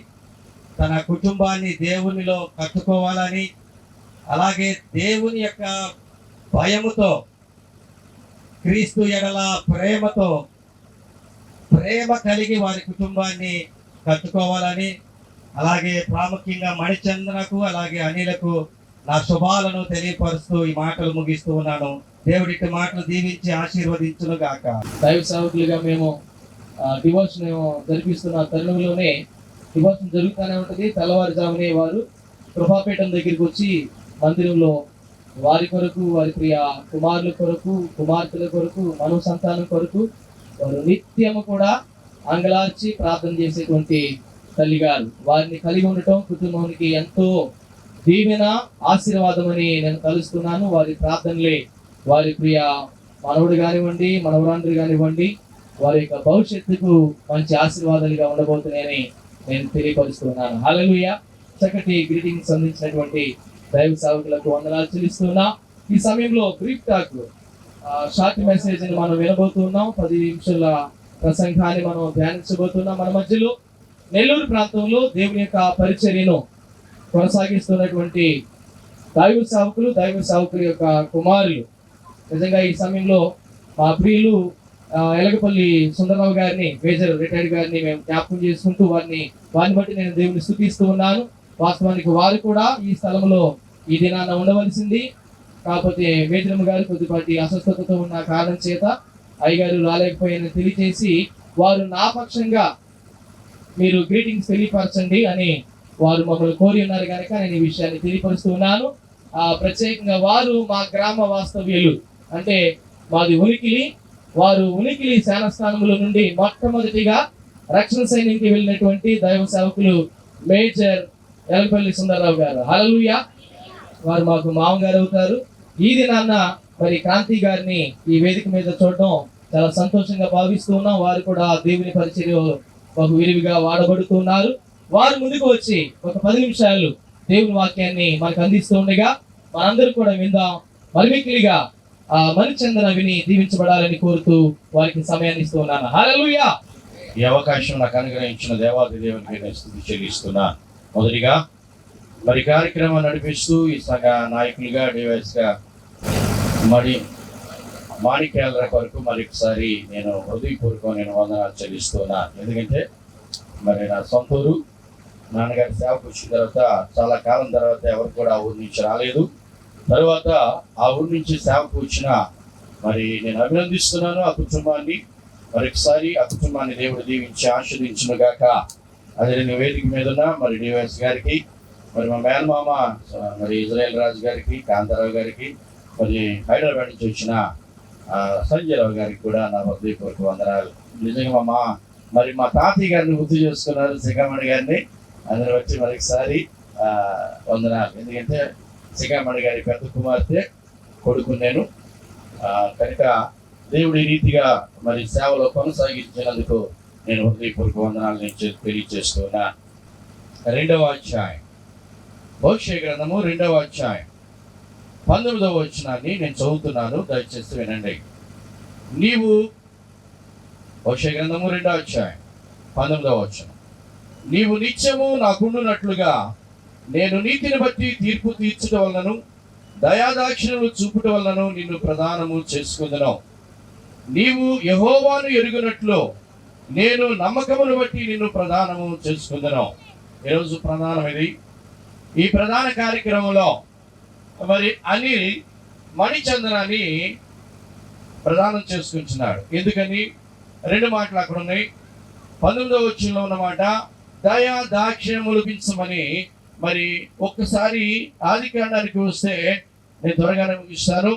తన కుటుంబాన్ని దేవునిలో కట్టుకోవాలని, అలాగే దేవుని యొక్క భయముతో, క్రీస్తు ఎడల ప్రేమతో, ప్రేమ కలిగి వారి కుటుంబాన్ని కట్టుకోవాలని, అలాగే ప్రాముఖ్యంగా మణిచంద్రకు అలాగే అనిలకు నా శుభాలను తెలియపరుస్తూ ఈ మాటలు ముగిస్తూ ఉన్నాను. దేవుడి మాటలు దీవించి ఆశీర్వదించును గాక. దైవ సేవకులుగా మేము డివోషన్ జరిపిస్తున్న తరుణంలోనే డివోషన్ జరుగుతూనే ఉంటుంది. తెల్లవారుజామునే వారు కృపాపీఠం దగ్గరికి వచ్చి మందిరంలో వారి కొరకు, వారి ప్రియ కుమారుల కొరకు, కుమార్తెల కొరకు, మనవ సంతానం కొరకు వారు నిత్యము కూడా అంగలార్చి ప్రార్థన చేసేటువంటి తల్లిగారు. వారిని కలిగి ఉండటం కుటుంబానికి ఎంతో దీవెన, ఆశీర్వాదమని నేను తలుస్తున్నాను. వారి ప్రార్థనలే వారి ప్రియ మనవుడు కానివ్వండి, మనవరాండ్రు కానివ్వండి, వారి యొక్క భవిష్యత్తుకు మంచి ఆశీర్వాదాలుగా ఉండబోతున్నాయని నేను తెలియపరుస్తున్నాను. హల్లెలూయా. చక్కటి గ్రీటింగ్స్ అందించినటువంటి దైవ సేవకులకు వందనాలు చెల్లిస్తున్నా. ఈ సమయంలో బ్రీఫ్ టాక్ షార్ట్ మెసేజ్ ని మనం వినబోతున్నాం. 10 నిమిషాల ప్రసంగాన్ని మనం ధ్యానించబోతున్నాం. మన మధ్యలో నెల్లూరు ప్రాంతంలో దేవుని యొక్క పరిచర్యను కొనసాగిస్తున్నటువంటి దైవ సేవకుల యొక్క కుమారులు. నిజంగా ఈ సమయంలో మా ప్రియులు ఎలగపల్లి సుందరరావు గారిని, మేజర్ రిటైర్డ్ గారిని మేము జ్ఞాపకం చేసుకుంటూ వారిని బట్టి నేను దేవుని స్తుతిస్తూ ఉన్నాను. వాస్తవానికి వారు కూడా ఈ స్థలంలో ఈ దినాన ఉండవలసింది, కాకపోతే మేజరమ్మ గారు కొద్దిపాటి అస్వస్థతతో ఉన్న కారణం చేత అయ్యగారు రాలేకపోయారని తెలియజేసి వారు నా పక్షంగా మీరు గ్రీటింగ్స్ తెలియపరచండి అని వారు మమ్మల్ని కోరి ఉన్నారు కనుక నేను ఈ విషయాన్ని తెలియపరుస్తూ ఉన్నాను. ప్రత్యేకంగా వారు మా గ్రామ వాస్తవ్యులు, అంటే మాది ఉనికిలి. వారు ఉనికిలి సేనాస్థానముల నుండి మొట్టమొదటిగా రక్షణ సైన్యానికి వెళ్ళినటువంటి దైవ సేవకులు మేజర్ ఎలగపల్లి సుందరరావు గారు. హల్లెలూయా. వారు మాకు మామగారు అవుతారు. ఈ దినాన్న మరి క్రాంతి గారిని ఈ వేదిక మీద చూడడం చాలా సంతోషంగా భావిస్తూ ఉన్నాం. వారు కూడా దేవుని పరిచర్య బహు విరివిగా వాడబడుతున్నారు. వారు ముందుకు వచ్చి ఒక 10 నిమిషాలు దేవుని వాక్యాన్ని మనకు అందిస్తూ ఉండగా మనందరూ కూడా విందాం. మరిమిక్కిలిగా మణిచంద్ర విని దీవించబడాలని కోరుతూ వారికి సమయాన్ని ఇస్తూ ఉన్నాను. హల్లెలూయా. ఈ అవకాశం నాకు అనుగ్రహించిన దేవాది దేవునికి నేను స్తుతి చెల్లిస్తున్నా. మొదటిగా మరి కార్యక్రమం నడిపిస్తూ ఈ సంఘ నాయకులుగా, డివైస్గా మాణిక్యాల వరకు మరొకసారి నేను హృదయపూర్వకం నేను వందనాలు చెల్లిస్తున్నా. ఎందుకంటే మరి నా సొంత ఊరు, నాన్నగారి సేవకు వచ్చిన తర్వాత చాలా కాలం తర్వాత ఎవరు కూడా ఊరి నుంచి రాలేదు. తర్వాత ఆ ఊరి నుంచి సేవకు వచ్చిన మరి నేను అభినందిస్తున్నాను ఆ కుటుంబాన్ని. మరొకసారి ఆ కుటుంబాన్ని దేవుడు దీవించి ఆశీర్వదించును గాక. అదే నేను వేదిక మీద ఉన్న మరి డివైఎస్ గారికి, మరి మా మేనమామ మరి ఇజ్రాయెల్ రాజు గారికి, కాంతారావు గారికి, మరి హైదరాబాద్ నుంచి వచ్చిన సంజయ్ రావు గారికి కూడా నా హృదయపూర్వక వందనాలు. నిజంగా మరి మా తాతయ్య గారిని గుర్తు చేసుకున్నారు, శిఖామణి గారిని. అందరూ వచ్చి మరొకసారి వందనాలు. ఎందుకంటే శిఖామణి గారి పెద్ద కుమార్తె కొడుకు నేను. కనుక దేవుడి రీతిగా మరి సేవలో కొనసాగించినందుకు నేను హృదయపూర్వక వందనాలు తెలియజేస్తున్నా. 2వ అధ్యాయం, హోషేయ గ్రంథము 2వ అధ్యాయం 19వ వచనాన్ని నేను చదువుతున్నాను, దయచేసి వినండి. హోషేయ గ్రంథము 2వ అధ్యాయం 19వ వచనం. నీవు నిత్యము నాకుండునట్లుగా నేను నీతిని బట్టి తీర్పు తీర్చుట వలనను దయాదాక్షిణ్యములు చూపుట వలనను నిన్ను ప్రదానము చేసుకుందును. నీవు యెహోవాను ఎరుగునట్లు నేను నమ్మకమును బట్టి నిన్ను ప్రదానము చేసుకుందును. ఈరోజు ప్రధానం ఇది. ఈ ప్రధాన కార్యక్రమంలో మరి అనిల్ మణిచందనాన్ని ప్రదానం చేసుకుంటున్నాడు. ఎందుకని? 2 మాటలు అక్కడ ఉన్నాయి. 19వ వచనంలో ఉన్నమాట దయా దాక్షిణ్యములు చూపించమని. మరి ఒక్కసారి ఆది కాండానికి వస్తే నేను త్వరగానే ముగిస్తాను.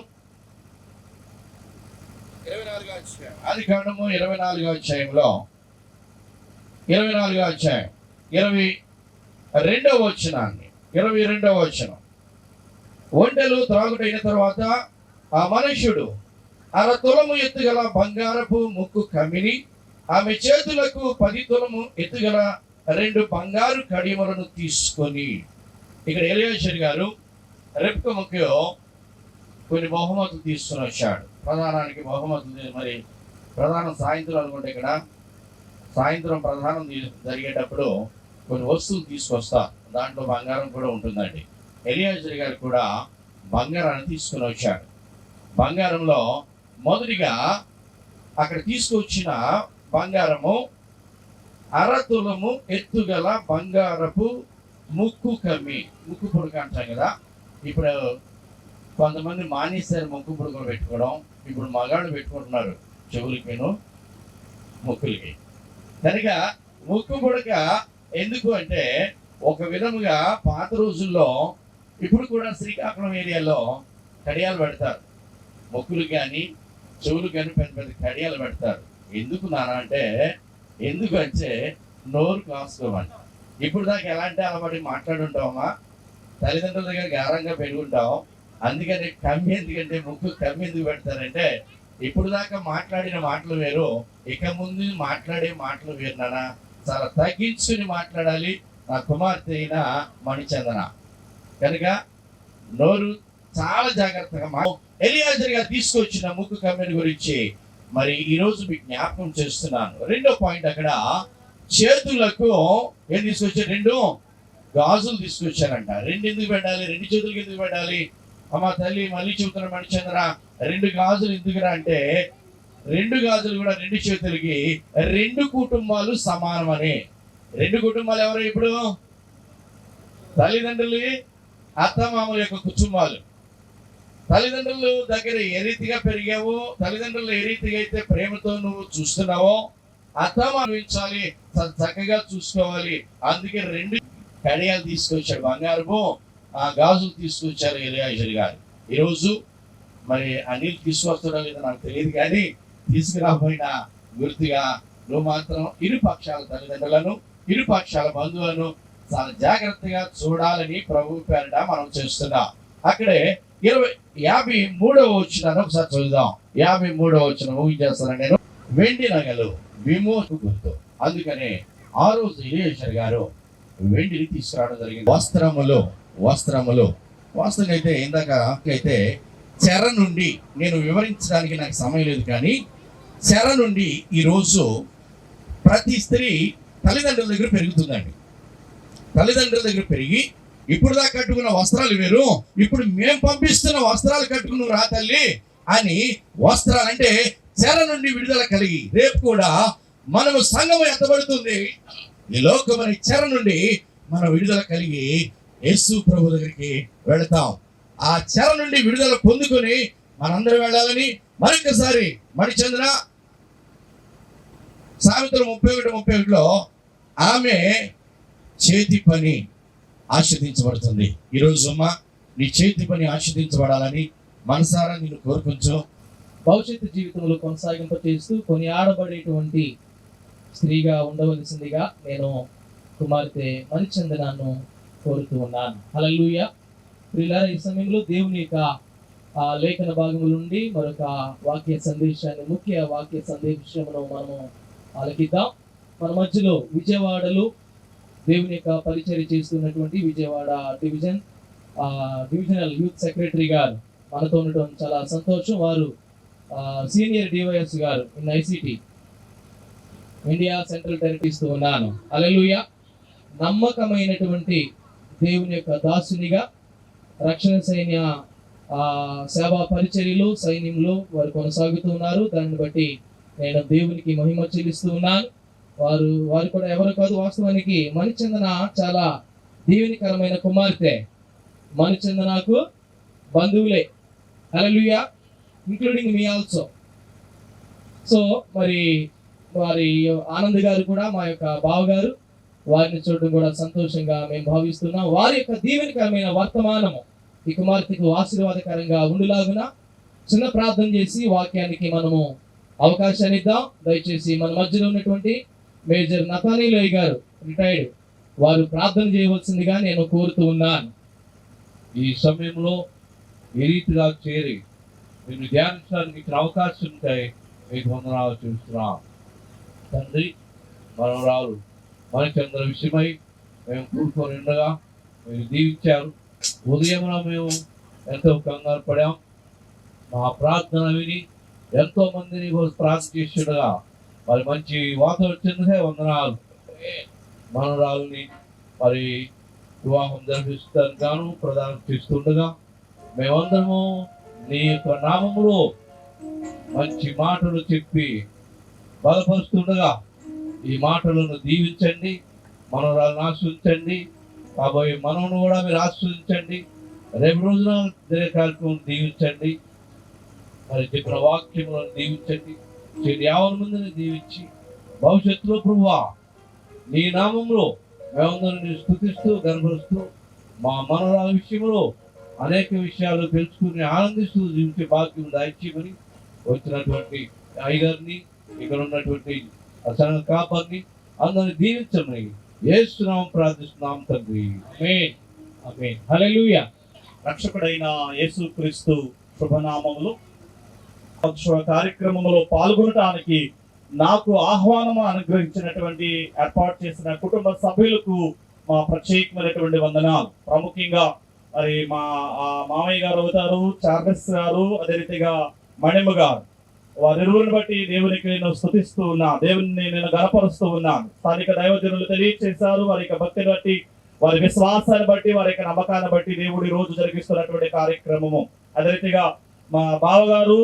24వ అధ్యాయం, ఆది కాండము 24వ అధ్యాయంలో 24వ అధ్యాయం 22వ వచనాన్ని 22వ వచనం. ఒంటెలు త్రాగుటైన తర్వాత ఆ మనుష్యుడు 1/2 తులము ఎత్తుగల బంగారపు ముక్కు కమ్మిని ఆమె చేతులకు 10 తులము ఎత్తుగల 2 బంగారు కడియములను తీసుకొని. ఇక్కడ ఎలియాజరు గారు రెబ్కాకు కొన్ని బహుమతులు తీసుకుని వచ్చాడు. ప్రధానానికి బహుమతులు. మరి ప్రధానం సాయంత్రం అనుకుంటే ఇక్కడ సాయంత్రం ప్రధానం జరిగేటప్పుడు కొన్ని వస్తువులు తీసుకొస్తా. దాంట్లో బంగారం కూడా ఉంటుందండి. ఎలియాజరు గారు కూడా బంగారాన్ని తీసుకుని వచ్చాడు. బంగారంలో మొదటిగా అక్కడ తీసుకొచ్చిన బంగారము 1/2 తులము ఎత్తుగల బంగారపు ముక్కు కమ్మి. ముక్కు పుడక అంటాం కదా. ఇప్పుడు కొంతమంది మానేశారు ముక్కు పుడకలు పెట్టుకోవడం. ఇప్పుడు మగాళ్ళు పెట్టుకుంటున్నారు చెవులకిను ముక్కులకి. కనుక ముక్కు పుడక ఎందుకు అంటే ఒక విధముగా పాత రోజుల్లో, ఇప్పుడు కూడా శ్రీకాకుళం ఏరియాలో కడియాలు పెడతారు. మొక్కులు కానీ చెవులు కానీ పెద్ద పెద్ద కడియాలు పెడతారు. ఎందుకు నాన్న అంటే, ఎందుకంటే నోరు కాసుకోమని. ఇప్పుడు దాకా ఎలాంటి అలవాటు మాట్లాడుంటామా, తల్లిదండ్రుల దగ్గర గారంగా పెరుగుంటాం. అందుకని కమ్మి ఎందుకంటే ముక్కు కమ్మి ఎందుకు పెడతారంటే, ఇప్పుడు దాకా మాట్లాడిన మాటలు వేరు, ఇక ముందు మాట్లాడే మాటలు వేరు నాన్న. చాలా తగ్గించుకుని మాట్లాడాలి నా కుమార్తె అయిన మణిచందన. కనుక నోరు చాలా జాగ్రత్తగా ఎలియాజరు గారు తీసుకొచ్చిన ముక్కు కమ్మిని గురించి మరి ఈరోజు మీకు జ్ఞాపకం చేస్తున్నాను. 2వ పాయింట్, అక్కడ చేతులకు ఏం తీసుకొచ్చారు? 2 గాజులు తీసుకొచ్చారంట. 2 ఎందుకు పెట్టాలి? 2 చేతులకి ఎందుకు పెట్టాలి? అమ్మ తల్లి మళ్ళీ చెబుతున్న మణిచంద్ర, 2 గాజులు ఎందుకురా అంటే, 2 గాజులు కూడా 2 చేతులకి 2 కుటుంబాలు సమానమని. 2 కుటుంబాలు ఎవరు? ఇప్పుడు తల్లిదండ్రులు, అత్తమామల యొక్క కుటుంబాలు. తల్లిదండ్రులు దగ్గర ఏ రీతిగా పెరిగావో, తల్లిదండ్రులు ఏ రీతిగా అయితే ప్రేమతో నువ్వు చూస్తున్నావో, అత్తమానించాలి, చక్కగా చూసుకోవాలి. అందుకే 2 కడియాలు తీసుకొచ్చాడు, బంగారము గాజులు తీసుకొచ్చారు ఎలియాజరు గారు. ఈరోజు మరి అనిల్ తీసుకొస్తాడో లేదో నాకు తెలియదు, కానీ తీసుకురాబోయిన గుర్తుగా నువ్వు మాత్రం ఇరు పక్షాల తల్లిదండ్రులను, ఇరు పక్షాల బంధువులను చాలా జాగ్రత్తగా చూడాలని ప్రభు పేరిట మనం చేస్తున్నాం. అక్కడే 53వ వచనాన్ని ఒకసారి చదువుదాం. 53వ వచనం ఊహించేస్తాను నేను. వెండి నగలు విమోచకు గుర్తు. అందుకనే ఆ రోజు ఎలియాజరు గారు వెండిని తీసుకురావడం జరిగింది. వస్త్రములు వాస్తవంగా అయితే ఇందాక అయితే చెర నుండి, నేను వివరించడానికి నాకు సమయం లేదు, కానీ చెర నుండి ఈరోజు ప్రతి స్త్రీ తల్లిదండ్రుల దగ్గర పెరుగుతుందండి. తల్లిదండ్రుల దగ్గర పెరిగి ఇప్పుడు దాకా కట్టుకున్న వస్త్రాలు వేరు, ఇప్పుడు మేము పంపిస్తున్న వస్త్రాలు కట్టుకుని రా తల్లి అని. వస్త్రాలు అంటే చెర నుండి విడుదల కలిగి, రేపు కూడా మనము సంఘం ఎత్తబడుతుంది. ఈ లోకమని చెర నుండి మనం విడుదల కలిగి యేసు ప్రభు దగ్గరికి వెళతాం. ఆ చెర నుండి విడుదల పొందుకొని మనందరం వెళ్ళాలని మరొకసారి మణిచంద్ర సామెతలు 31:31లో ఆమె చేతి పని ఆస్వాదించబడుతుంది. ఈరోజు అమ్మ నీ చేతి పని ఆస్వాదించబడాలని మనసారా నేను కోరుకుంటూ భవిష్యత్తు జీవితంలో కొనసాగింప చేస్తూ కొనియాడబడేటువంటి స్త్రీగా ఉండవలసిందిగా నేను కుమార్తె మణిచందనను కోరుతూ ఉన్నాను. హల్లెలూయా. ప్రియులారా, ఈ సమయంలో దేవుని యొక్క లేఖన భాగముల నుండి మరొక వాక్య సందేశాన్ని, ముఖ్య వాక్య సందేశమును మనము ఆలకిద్దాం. మన మధ్యలో విజయవాడలో దేవుని యొక్క పరిచర్య చేస్తున్నటువంటి విజయవాడ డివిజనల్ యూత్ సెక్రటరీ గారు మనతో ఉండటం చాలా సంతోషం. వారు సీనియర్ డివైఎస్ గారు ఇన్ ఐసిటి ఇండియా సెంట్రల్ టెరిటరీస్తో ఉన్నాను. హల్లెలూయా. నమ్మకమైనటువంటి దేవుని యొక్క దాసునిగా రక్షణ సైన్య సేవా పరిచర్యలు సైన్యంలో వారు కొనసాగుతూ ఉన్నారు. దాన్ని బట్టి నేను దేవునికి మహిమ చెల్లిస్తూ ఉన్నాను. వారు కూడా ఎవరు కాదు, వాస్తవానికి మణిచందన చాలా దీవెనికరమైన కుమార్తె. మణిచందనకు బంధువులే. హల్లెలూయా, ఇంక్లూడింగ్ మీ ఆల్సో. సో మరి వారి ఆనంద్ గారు కూడా మా యొక్క బావగారు, వారిని చూడడం కూడా సంతోషంగా మేము భావిస్తున్నాం. వారి యొక్క దీవెనికరమైన వర్తమానము ఈ కుమార్తెకు ఆశీర్వాదకరంగా ఉండులాగున చిన్న ప్రార్థన చేసి వాక్యానికి మనము అవకాశాన్ని ఇద్దాం. దయచేసి మన మధ్యలో ఉన్నటువంటి మేజర్ నతానీలోయ్ గారు, రిటైర్డ్, వారు ప్రార్థన చేయవలసిందిగా నేను కోరుతూ ఉన్నాను. ఈ సమయంలో ఏ రీతిగా చేరి నేను ధ్యానించడానికి ఇచ్చిన అవకాశం ఉంటాయి. మీకు వందనాలు చూస్తున్నాం తండ్రి. మనవరాలు మణిచంద్ర విషయమై మేము కూర్చొని ఉండగా మీరు దీవించారు. ఉదయమున మేము ఎంతో కంగారు పడాం. మా ప్రార్థన విని ఎంతో మందిని ప్రార్థన చేస్తుండగా మరి మంచి వార్త వచ్చిందే. వందనాలు. మనవరాలని మరి వివాహం జరిపిస్తానికి గాను ప్రదానం చేస్తుండగా మేమందరము నీ యొక్క నామములో మంచి మాటలు చెప్పి బలపరుస్తుండగా ఈ మాటలను దీవించండి. మనవరాలను ఆస్వాదించండి. కాబోయే మనవును కూడా మీరు ఆస్వాదించండి. రేపు రోజున జరిగే కార్యక్రమం దీవించండి. మరి చెప్పిన వాక్యములను దీవించండి. 50 మందిని దీవించి భవిష్యత్తులో ప్రభువా నీ నామంలో మేమందరినీ స్తుతిస్తూ గర్భరుస్తూ మా మనవరాల విషయంలో అనేక విషయాలు తెలుసుకుని ఆనందిస్తూ జీవించే భాగ్యం దాయిమని వచ్చినటువంటి అయ్యగారిని, ఇక్కడ ఉన్నటువంటి సంఘ కాపర్ని అందరిని దీవించమని యేసునామం ప్రార్థిస్తున్నాం తండ్రి. ఆమేన్. ఆమేన్. హల్లెలూయా. రక్షకుడైన యేసుక్రీస్తు శుభనామములు కార్యక్రమంలో పాల్గొనడానికి నాకు ఆహ్వానం అనుగ్రహించినటువంటి ఏర్పాటు చేసిన కుటుంబ సభ్యులకు మా ప్రత్యేకమైనటువంటి వందనాలు. ప్రాముఖ్యంగా మరి మా మామయ్య గారు అవుతారు, చార్లెస్ గారు, అదే రీతిగా మణిమ గారు, వారిరువురిని బట్టి దేవునికి నేను స్తుతిస్తూ ఉన్నా, దేవుని నేను గణపరుస్తూ ఉన్నాను. స్థానిక దైవజనులు తెలియజేశారు. వారి యొక్క భక్తిని బట్టి, వారి విశ్వాసాన్ని బట్టి, వారి యొక్క నమ్మకాన్ని బట్టి దేవుడి రోజు జరిగిస్తున్నటువంటి కార్యక్రమము. అదే రీతిగా మా బావగారు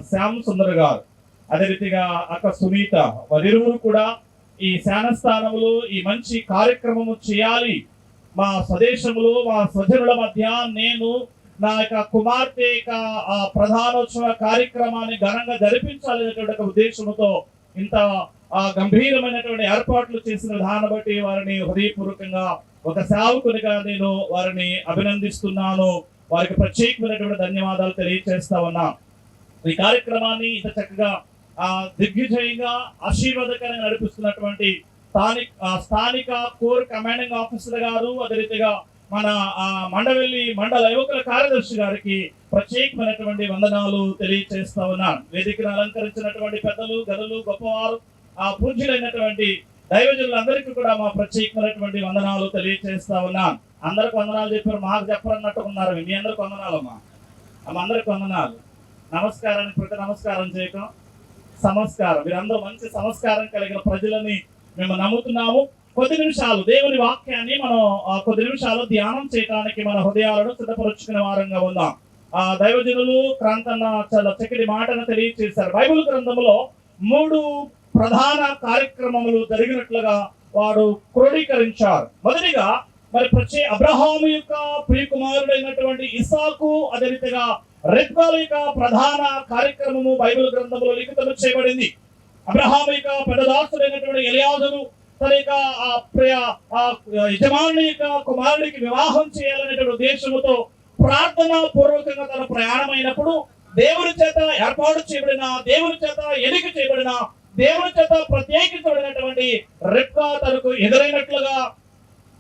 శ్యామ్ సుందర్ గారు, అదే రీతిగా అక్క సునీత, వారిరువురు కూడా ఈ శానస్థానంలో ఈ మంచి కార్యక్రమము చేయాలి, మా స్వదేశంలో మా స్వజనుల మధ్య నేను నా యొక్క కుమార్తె యొక్క ప్రధానోత్సవ కార్యక్రమాన్ని ఘనంగా జరిపించాలనేటువంటి ఒక ఉద్దేశంతో ఇంత గంభీరమైనటువంటి ఏర్పాట్లు చేసిన విధానం బట్టి వారిని హృదయపూర్వకంగా ఒక సేవకునిగా నేను వారిని అభినందిస్తున్నాను. వారికి ప్రత్యేకమైనటువంటి ధన్యవాదాలు తెలియజేస్తా ఉన్నా. ఈ కార్యక్రమాన్ని ఇంత చక్కగా దిగ్విజయంగా ఆశీర్వాదకరంగా నడిపిస్తున్నటువంటి స్థానిక కోర్ కమాండింగ్ ఆఫీసర్ గారు, అదే రీతిగా మన మండవెల్లి మండల యువకుల కార్యదర్శి గారికి ప్రత్యేకమైనటువంటి వందనాలు తెలియజేస్తా ఉన్నాను. వేదికను అలంకరించినటువంటి పెద్దలు, గదులు, గొప్పవారు, పూజ్యులైనటువంటి దైవజనులందరికీ కూడా మా ప్రత్యేకమైనటువంటి వందనాలు తెలియజేస్తా ఉన్నాను. అందరికి వందనాలు చెప్పారు, మాకు చెప్పరన్నట్టు ఉన్నారు. మీ అందరికి వందనాలమ్మా, అందరికి వందనాలు. నమస్కారానికి ప్రతి నమస్కారం చేయటం సంస్కారం. మీరందరూ మంచి సంస్కారం కలిగిన ప్రజలని మేము నమ్ముతున్నాము. కొద్ది నిమిషాలు దేవుని వాక్యాన్ని మనం కొద్ది నిమిషాలు ధ్యానం చేయడానికి మన హృదయాలను సిద్ధపరుచుకునే వారంగా ఉందాం. దైవజనులు క్రాంతన్న చాలా చక్కటి మాటను తెలియజేశారు. బైబిల్ గ్రంథంలో 3 ప్రధాన కార్యక్రమములు జరిగినట్లుగా వారు క్రోడీకరించారు. మొదటిగా మరి అబ్రహాము యొక్క ప్రియకుమారుడైనటువంటి ఇసాకు, అదే రీతిగా రెబ్కాల యొక్క ప్రధాన కార్యక్రమము బైబిల్ గ్రంథంలో లిఖితం చేయబడింది. అబ్రహాము యొక్క పెద్దదాసుడైనటువంటి ఎలియాజరు తన యొక్క యజమానుని యొక్క కుమారుడికి వివాహం చేయాలనేటువంటి ఉద్దేశంతో ప్రార్థనా పూర్వకంగా తన ప్రయాణమైనప్పుడు దేవుని చేత ఏర్పాటు చేయబడిన, దేవుని చేత ఎన్నిక చేయబడిన, దేవుని చేత ప్రత్యేకించబడినటువంటి రెబ్కా తనకు ఎదురైనట్లుగా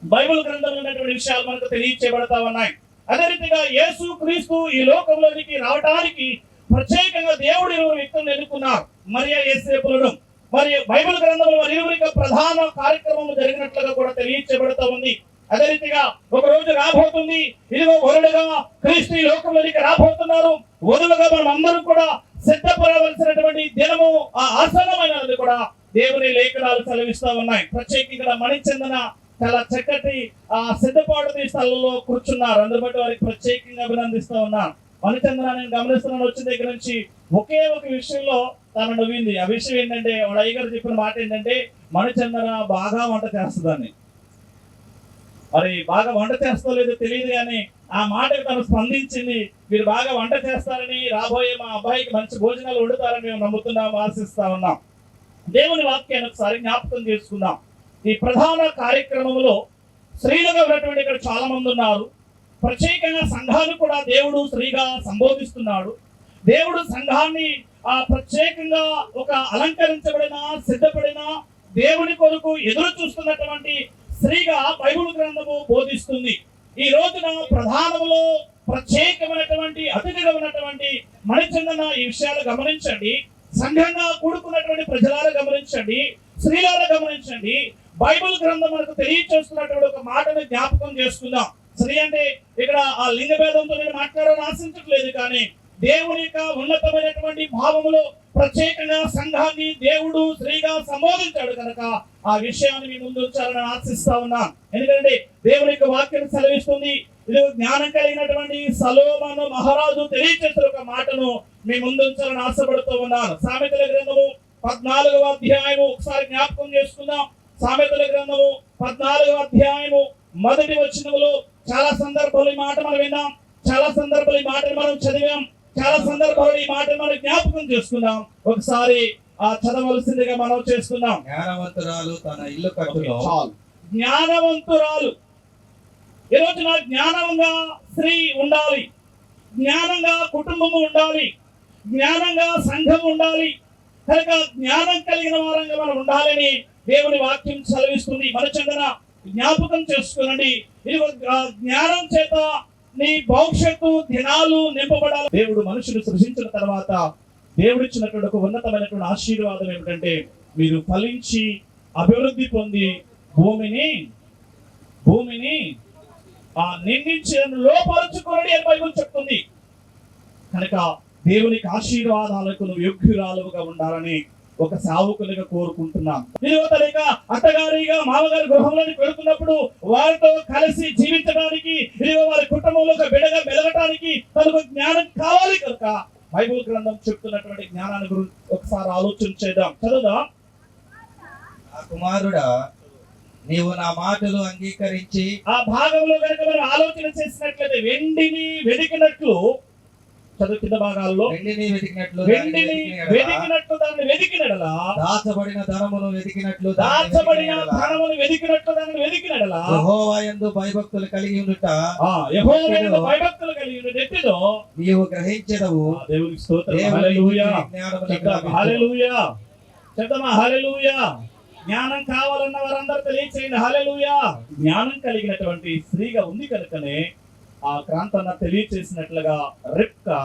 బైబిల్ గ్రంథంలో ఉన్నటువంటి విషయాలు మనకు తెలియచేయబడతా ఉన్నాయి. అదే రీతిగా యేసు క్రీస్తు ఈ లోకంలోనికి రావడానికి ప్రత్యేకంగా దేవుడు ఇరువురు వ్యక్తులను ఎన్నుకున్నారు, మరియా యేసేపులను. మరి బైబిల్ గ్రంథంలో ఇరువురికి ప్రధాన కార్యక్రమం జరిగినట్లుగా కూడా తెలియచేయబడతా ఉంది. అదే రీతిగా ఒక రోజు రాబోతుంది, ఇదిగో వరుడుగా క్రీస్తు ఈ లోకంలోనికి రాబోతున్నారు. వధువుగా మనం అందరూ కూడా సిద్ధపడవలసినటువంటి దినము ఆసన్నమైనది కూడా దేవుని లేఖనాలు సెలవిస్తా ఉన్నాయి. ప్రత్యేకంగా మణిచందన చాలా చక్కటి సిద్ధపాటు స్థలంలో కూర్చున్నారు. అందరి బట్టి వారికి ప్రత్యేకంగా అభినందిస్తూ ఉన్నారు. మణిచందన నేను గమనిస్తున్నాను, వచ్చిన దగ్గర నుంచి ఒకే ఒక విషయంలో తను నవ్వింది. ఆ విషయం ఏంటంటే, వాళ్ళ అయ్యగారు చెప్పిన మాట ఏంటంటే, మణిచందన బాగా వంట చేస్తుందని. మరి బాగా వంట చేస్తో లేదో తెలియదు, కానీ ఆ మాటకు తను స్పందించింది. మీరు బాగా వంట చేస్తారని, రాబోయే మా అబ్బాయికి మంచి భోజనాలు వండుతారని మేము నమ్ముతున్నాం, ఆశిస్తా ఉన్నాం. దేవుని వాక్యాన్ని ఒకసారి జ్ఞాపకం చేసుకుందాం. ఈ ప్రధాన కార్యక్రమంలో స్త్రీలుగా ఉన్నటువంటి ఇక్కడ చాలా మంది ఉన్నారు. ప్రత్యేకంగా సంఘాన్ని కూడా దేవుడు స్త్రీగా సంబోధిస్తున్నాడు. దేవుడు సంఘాన్ని ప్రత్యేకంగా ఒక అలంకరించబడిన, సిద్ధపడిన, దేవుని కొరకు ఎదురు చూస్తున్నటువంటి స్త్రీగా బైబిల్ గ్రంథము బోధిస్తుంది. ఈ రోజున ప్రధానంలో ప్రత్యేకమైనటువంటి అతిథిగా ఉన్నటువంటి మణిచందన ఈ విషయాలు గమనించండి. సంఘంగా కూడుకున్నటువంటి ప్రజలారా గమనించండి, స్త్రీలారా గమనించండి. బైబిల్ గ్రంథం మనకు తెలియచేస్తున్నటువంటి ఒక మాటను జ్ఞాపకం చేసుకుందాం. స్త్రీ అంటే ఇక్కడ ఆ లింగ భేదంతో నేను మాట్లాడాలని ఆశించట్లేదు, కానీ దేవుని యొక్క ఉన్నతమైనటువంటి భావములో ప్రత్యేకంగా సంఘాన్ని దేవుడు స్త్రీగా సంబోధించాడు కనుక ఆ విషయాన్ని మీ ముందు ఉంచాలని ఆశిస్తా ఉన్నాను. ఎందుకంటే దేవుని యొక్క వాక్యం సెలవిస్తుంది. ఇది జ్ఞానం కలిగినటువంటి సొలొమోను మహారాజు తెలియచేసిన ఒక మాటను మీ ముందు ఉంచాలని ఆశపడుతూ ఉన్నాను. సామెతల గ్రంథము 14వ అధ్యాయము ఒకసారి జ్ఞాపకం చేసుకుందాం. సామెతల గ్రంథము 14వ అధ్యాయము 1వ వచనములో చాలా సందర్భాలు ఈ మాట మనం విన్నాం, చాలా సందర్భాలు ఈ మాటను మనం చదివాం, చాలా సందర్భాలు ఈ మాటను మనం జ్ఞాపకం చేసుకుందాం. ఒకసారి చదవలసిందిగా మనం చేసుకుందాం. జ్ఞానవంతురాలు తన ఇల్లు కట్టులో. జ్ఞానవంతురాలు. ఈ రోజున జ్ఞానంగా స్త్రీ ఉండాలి, జ్ఞానంగా కుటుంబము ఉండాలి, జ్ఞానంగా సంఘం ఉండాలి. కనుక జ్ఞానం కలిగిన వారంగా మనం ఉండాలని దేవుని వాక్యం సెలవిస్తుంది. మణిచందన జ్ఞాపకం చేసుకునండి. ఇది జ్ఞానం చేత నీ భవిష్యత్తు దినాలు నింపబడాలి. దేవుడు మనుషులు సృష్టించిన తర్వాత దేవుడిచ్చినటువంటి ఒక ఉన్నతమైనటువంటి ఆశీర్వాదం ఏమిటంటే, మీరు ఫలించి అభివృద్ధి పొంది భూమిని నిందించి లోపరుచుకోండి అని బైబిల్ చెప్తుంది. కనుక దేవునికి ఆశీర్వాదాలకు నువ్వు యోగ్యురాలుగా ఉండాలని ఒక సేవకునిగా కోరుకుంటున్నాం. తనక అత్తగారిగా మామగారి గృహంలోకి వెళుతున్నప్పుడు వారితో కలిసి జీవించడానికి, వారి కుటుంబంలో ఒక బిడ్డగా మెలగటానికి తనకు జ్ఞానం కావాలి. కనుక బైబిల్ గ్రంథం చెప్తున్నటువంటి జ్ఞానాన్ని గురించి ఒకసారి ఆలోచన చేద్దాం. చదువుదాం. కుమారుడా, నీవు నా మాటలు అంగీకరించి. ఆ భాగంలో కనుక మనం ఆలోచన చేసినట్లయితే, వెండిని వెతికినట్లు, చదువు కింద భాగాల్లో, వెండిని వెతికినట్లు దాన్ని వెతికినడలా, దాచబడిన ధనమును వెతికినట్లు దాన్ని వెతికినడలా, యెహోవా యందు భయభక్తులు కలిగి ఉండుట, యెహోవా యందు భయభక్తులు కలిగి ఉండుటెట్టిదో నీవు గ్రహించెదవు. దేవునికి స్తోత్రం. హల్లెలూయా. హల్లెలూయా. చెప్తామా హల్లెలూయా. జ్ఞానం కావాలన్న వారందరూ తెలియచేయండి హల్లెలూయా. జ్ఞానం కలిగినటువంటి స్త్రీగా ఉంది కనుకనే ఆ క్రాంతన్న తెలియచేసినట్లుగా రెబ్కా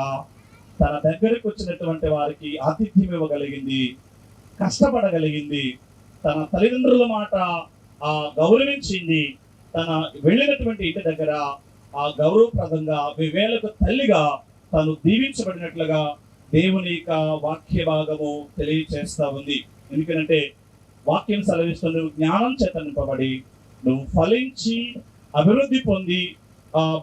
తన దగ్గరకు వచ్చినటువంటి వారికి ఆతిథ్యం ఇవ్వగలిగింది, కష్టపడగలిగింది, తన తల్లిదండ్రుల మాట గౌరవించింది. తన వెళ్ళినటువంటి ఇంటి దగ్గర గౌరవప్రదంగా వివేలకు తల్లిగా తను దీవించబడినట్లుగా దేవుని యొక్క వాక్య భాగము తెలియచేస్తా ఉంది. ఎందుకంటే వాక్యం సెలవిస్తుంది, నువ్వు జ్ఞానం చేత నింపబడి నువ్వు ఫలించి అభివృద్ధి పొంది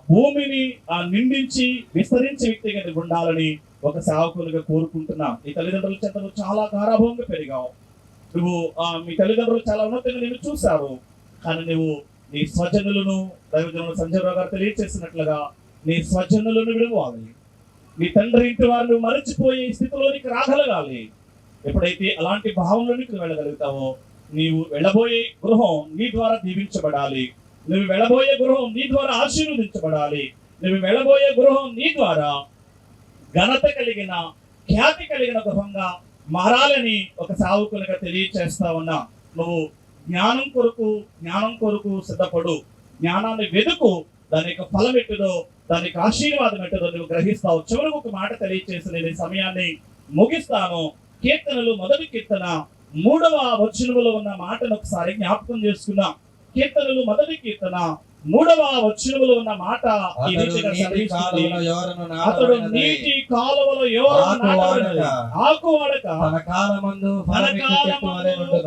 భూమిని నిండించి విస్తరించే వ్యక్తిగా ఉండాలని ఒక సేవకులుగా కోరుకుంటున్నా. నీ తల్లిదండ్రుల చేత నువ్వు చాలా గారాభంగా పెరిగావు. నువ్వు మీ తల్లిదండ్రులు చాలా ఉన్నతంగా నేను చూశారు, కానీ నువ్వు నీ స్వజనులను దైవజనులు సంజయరావు గారు తెలియచేసినట్లుగా నీ స్వజనులను విడువాలి. నీ తండ్రి ఇంటి వారిని మరచిపోయే స్థితిలోనికి రాగలగాలి. ఎప్పుడైతే అలాంటి భావంలోనికి వెళ్ళగలుగుతావో నీవు వెళ్ళబోయే గృహం నీ ద్వారా దీవించబడాలి. నువ్వు వెళ్ళబోయే గృహం నీ ద్వారా ఆశీర్వదించబడాలి. నువ్వు వెళ్ళబోయే గృహం నీ ద్వారా ఘనత కలిగిన, ఖ్యాతి కలిగిన గృహంగా మారాలని ఒక సేవకులుగా తెలియచేస్తా ఉన్నా. నువ్వు జ్ఞానం కొరకు సిద్ధపడు. జ్ఞానాన్ని వెతుకు. దాని యొక్క ఫలం ఎట్టుదో, దానికి ఆశీర్వాదం ఎట్టుదో నువ్వు గ్రహిస్తావు. చివరికి ఒక మాట తెలియచేసి నేను ఈ సమయాన్ని ముగిస్తాను. కీర్తనలు 1వ కీర్తన 3వ వచనములో ఉన్న మాటను ఒకసారి జ్ఞాపకం చేసుకున్నాం. కీర్తనలు 1వ కీర్తన 3వ వచనములో ఉన్న మాట ఈ రీతిగా సెలవిస్తుంది. అతడు నీటి కాలువలో ఆకువాడక తన కాలమందు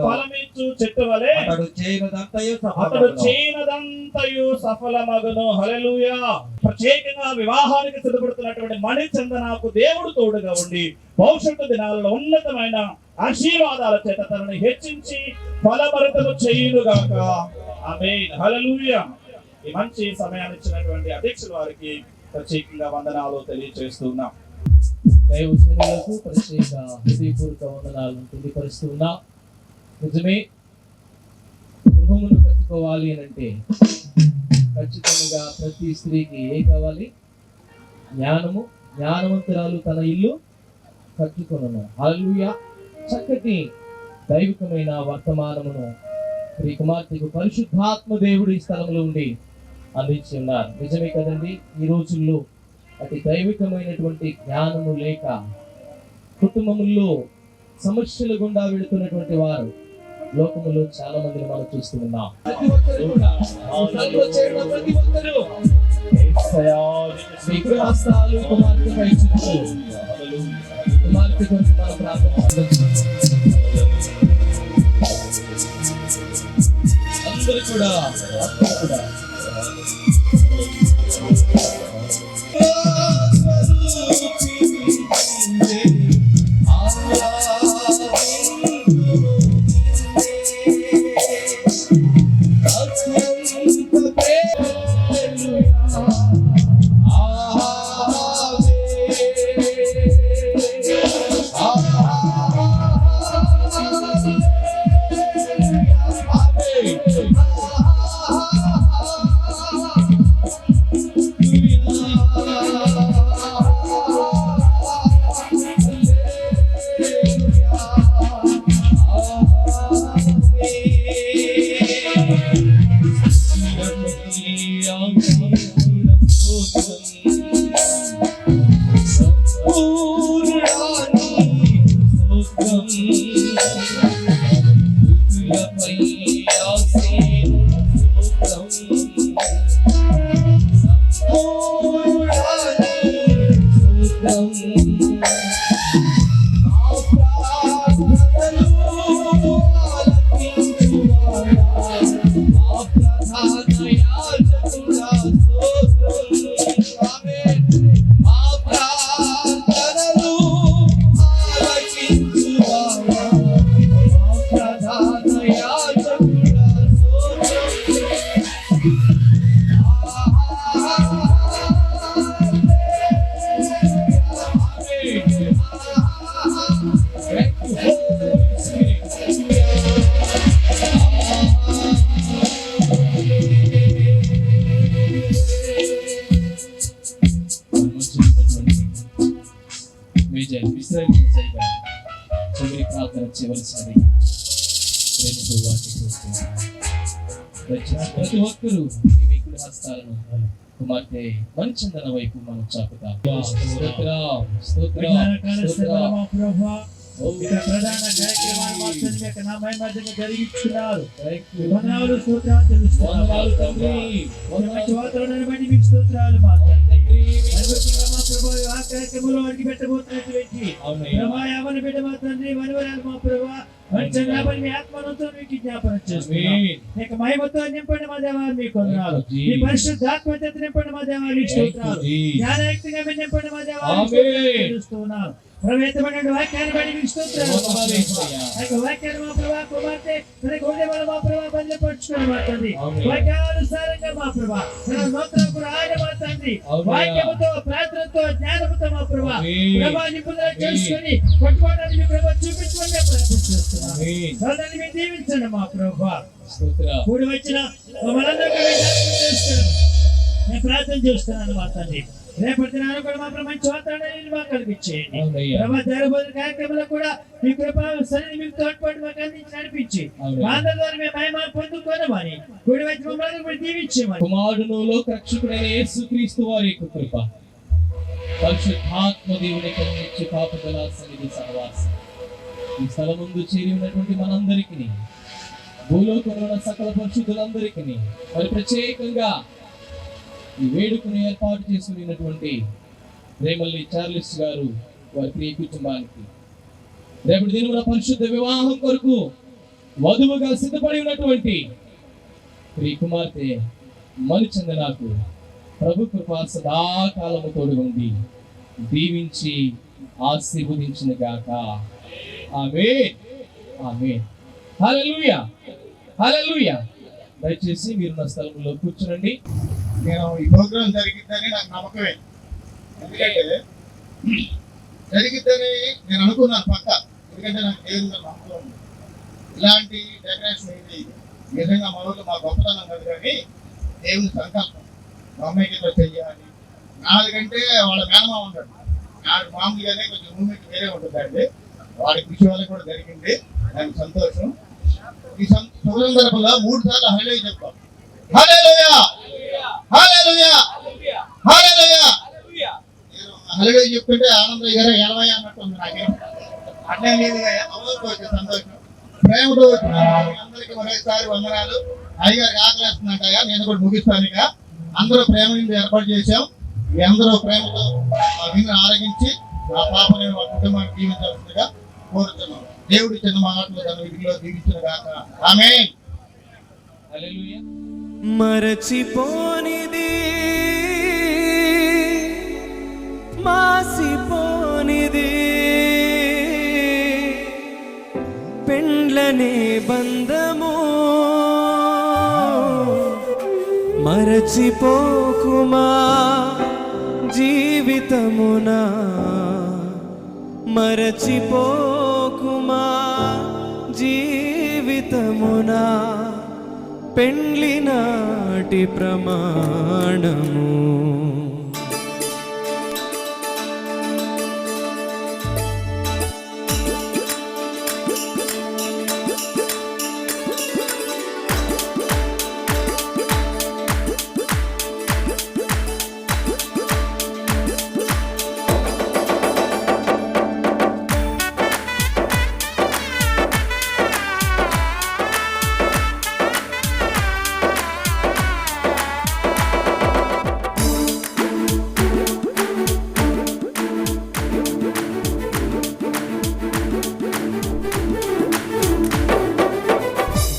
ఫలమిచ్చు చెట్టు వలె అతడు చేయనదంతయు సఫలమగును. హల్లెలూయా. ప్రత్యేకంగా వివాహానికి సిద్ధపడుతున్నటువంటి మణిచందనకు దేవుడు తోడుగా ఉండి భవిష్యత్తు దినాలలో ఉన్నతమైన ఆశీర్వాదాల చేత తనని హెచ్చించి ఫలభరితము చేయునుగాక. ఆమేన్. హల్లెలూయా. ఈ మంచి సమయాన్ని ఇచ్చినటువంటి అధ్యక్షుల వారికి ప్రత్యేకంగా వందనాలు తెలియజేస్తున్నాం. దైవజనులకు ప్రత్యేక హృదయపూర్వక వందనాలను తెలియపరుస్తున్నా. నిజమే, గృహమును కట్టుకోవాలి అని అంటే ఖచ్చితంగా ప్రతి స్త్రీకి ఏం కావాలి? జ్ఞానము. జ్ఞానవంతురాలు తన ఇల్లు కట్టుకొనును. హల్లెలూయా. చక్కటి దైవికమైన వర్తమానమును శ్రీ కుమార్తెకు పరిశుద్ధాత్మ దేవుడు ఈ స్థలంలో ఉండి అందించి ఉన్నారు. నిజమే కదండి. ఈ రోజుల్లో అతి దైవికమైనటువంటి జ్ఞానము లేక కుటుంబముల్లో సమస్యల గుండా వెళుతున్నటువంటి వారు లోకములో చాలా మందిని మనం చూస్తూ ఉన్నాం. విగ్రహస్థాలు కుమార్తెపై చుట్టూ కుమార్తె కొరకు మనం ప్రార్థన అందరూ కూడా ప్రతి ఒక్కరూ మీ హస్తాలను కుమార్తె మణిచందన వైపు మనం చాపుతాం. ప్రధాన కార్యక్రమాన్ని మాత్రం నా మధ్యగా జరిగించుకున్నారు. వాతావరణాన్ని బట్టి మీకు స్తోత్రాలు మాత్రం కార్యక్రమంలో అడిగి పెట్టబోతున్నటువంటి యవన బిడ్డ మాత్రం మనవరాలు మా ప్రభావ మీ ఆత్మనంతో మీకు జ్ఞాపనం చేస్తున్నాం. మహిమతో నింపండి మా దేవా మీకు వందనాలు. మీ పరిశుద్ధాత్మ చేత నింపండి మా దేవా మీకు స్తోత్రాలు. జ్ఞానయుక్తంగా మీరు నింపండి మా దేవా చూస్తున్నాను. ప్రవేశమైన వాక్యాన్ని బట్టి మీకు స్తోత్రాలు. వాక్యాన్ని మా ప్రభావ కుమార్తె తన గుండె మా ప్రభావ బయలుపరుచుకుని తండ్రి. అవునయ్యా. వాక్యానుసారంగా మా ప్రభా తన నూతన కూడా ఆయన మా తండ్రి అవునయ్యా. వాక్యముతో ప్రార్థనతో జ్ఞానముతో మా ప్రభా ఆమేన్. ప్రభా నిపుణులు చేసుకొని పట్టుకోవడానికి మీ ప్రభా చూపించమని ప్రార్థన చేస్తున్నాం. ఆమేన్. దాన్ని మీరు దీవించండి మా ప్రభా. స్తోత్రం. కూడి వచ్చిన మమ్మల్ందరికీ మీరు జ్ఞాపకం చేసుకోండి. నేను ప్రార్థన చేస్తున్నాను మా తండ్రి. రేపటి దినాన్ని కూడా మా ప్రభు మంచి వాతావరణాన్ని మాకు కలిగించేయండి. అవునయ్యా. ప్రభా జరగబోయే కార్యక్రమంలో కూడా మీ కృప సన్నిధి మీకు తోడ్పాటు మాకు అందించి నడిపించి అవునయ్యా. మా అందరి ద్వారా మేము మహిమ పొందుకోనమని కూడి వచ్చి మమ్మల్ని కూడా దీవించమని కుమారుడును లోకరక్షకుడైన యేసుక్రీస్తు వారి యొక్క కృప, పరిశుద్ధాత్మ దేవుని యొక్క నిత్య కాపుదల సన్నిధి సహవాసం ఈ స్థలం ముందు చేరి ఉన్నటువంటి మనందరికీ, భూలోకంలో ఉన్న సకల పరిశుద్ధులందరికీ, మరి ప్రత్యేకంగా ఈ వేడుకను ఏర్పాటు చేసుకున్నటువంటి రేమల్లి చార్లెస్ గారు వారి ప్రియ కుటుంబానికి, రేపటి దినమున పరిశుద్ధ వివాహం కొరకు వధువుగా సిద్ధపడి ఉన్నటువంటి ప్రియ కుమార్తె మలిచందనకు ప్రభు కృప సదాకాలము తోడుగుండి దీవించి ఆశీర్వదించిన గాక. ఆమేన్. ఆమేన్. హల్లెలూయా. హల్లెలూయా. దయచేసి మీరు నా స్థలంలో కూర్చోండి. నేను ఈ ప్రోగ్రాం జరిగిద్దని నాకు నమ్మకమే. ఎందుకంటే జరిగిద్దని నేను అనుకున్నాను పక్క. ఎందుకంటే నాకు దేవుని మీద నమ్మకం ఉంది. ఇలాంటి డెకరేషన్ ఇది నిజంగా మా ఊళ్ళో మా గొప్పతనం కాదు, కానీ దేవుని సంకల్పం. మా అమ్మాయికి ఇట్లా చెయ్యాలి. నాలుగంటే వాళ్ళ మేనమా ఉంటాడు. నాకు మామూలుగానే కొంచెం మూమెంట్ వేరే ఉంటుందండి. వాడి కృషి వల్ల కూడా జరిగింది. నాకు సంతోషం. ఈ సందర్భంలో 3 సార్లు హల్లెలూయా చెప్తాం. హల్లెలూయా, హల్లెలూయా, హల్లెలూయా. హల్లెలూయా చెప్తుంటే ఆనందయ్య గారు 80 అన్నట్టుంది. నాకేం అట్లే లేదుగా, అమలుతో వచ్చే సంతోషం, ప్రేమతో వచ్చిన అందరికీ మరోసారి వందనాలు. అయ్యగారికి ఆకలేస్తుందంటయ్యా, నేను కూడా ముగిస్తాను. ఇక అందరూ ప్రేమ నుండి ఏర్పాటు చేశాం. మీ అందరూ ప్రేమతో విని ఆరగించి ఆ పాపని మా కుటుంబాన్ని దీవించాల్సిందిగా కోరుతున్నాం. దేవుడి చిన్న మాటలు తన వీటిలో దీవించిన గాక. ఆమేన్. హల్లెలూయా. మరచిపోనిది మాసిపోనిది పెండ్లనే బంధము మరచిపోకుమా జీవితమునా మరచిపోకుమా జీవితమునా పెండ్లి నాటి ప్రమాణము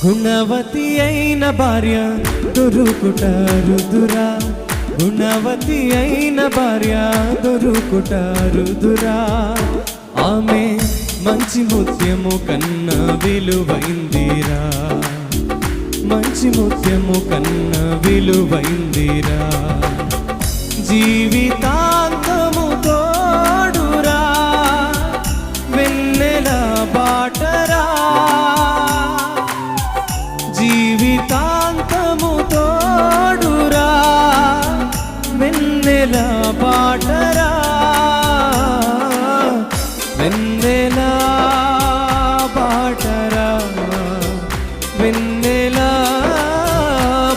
గుణవతి అయిన భార్య దొరుకుట రుదురా గుణవతి అయిన భార్య దొరుకుట రుదురా ఆమె మంచి ముత్యము కన్నా విలువైందిరా మంచి ముత్యము కన్నా విలువైందిరా జీవితాంతము తోడురా వెన్నెల బాటరా జీవితాంతము తోడురా వెన్నెల బాటరా వెన్నెల బాటరా వెన్నెల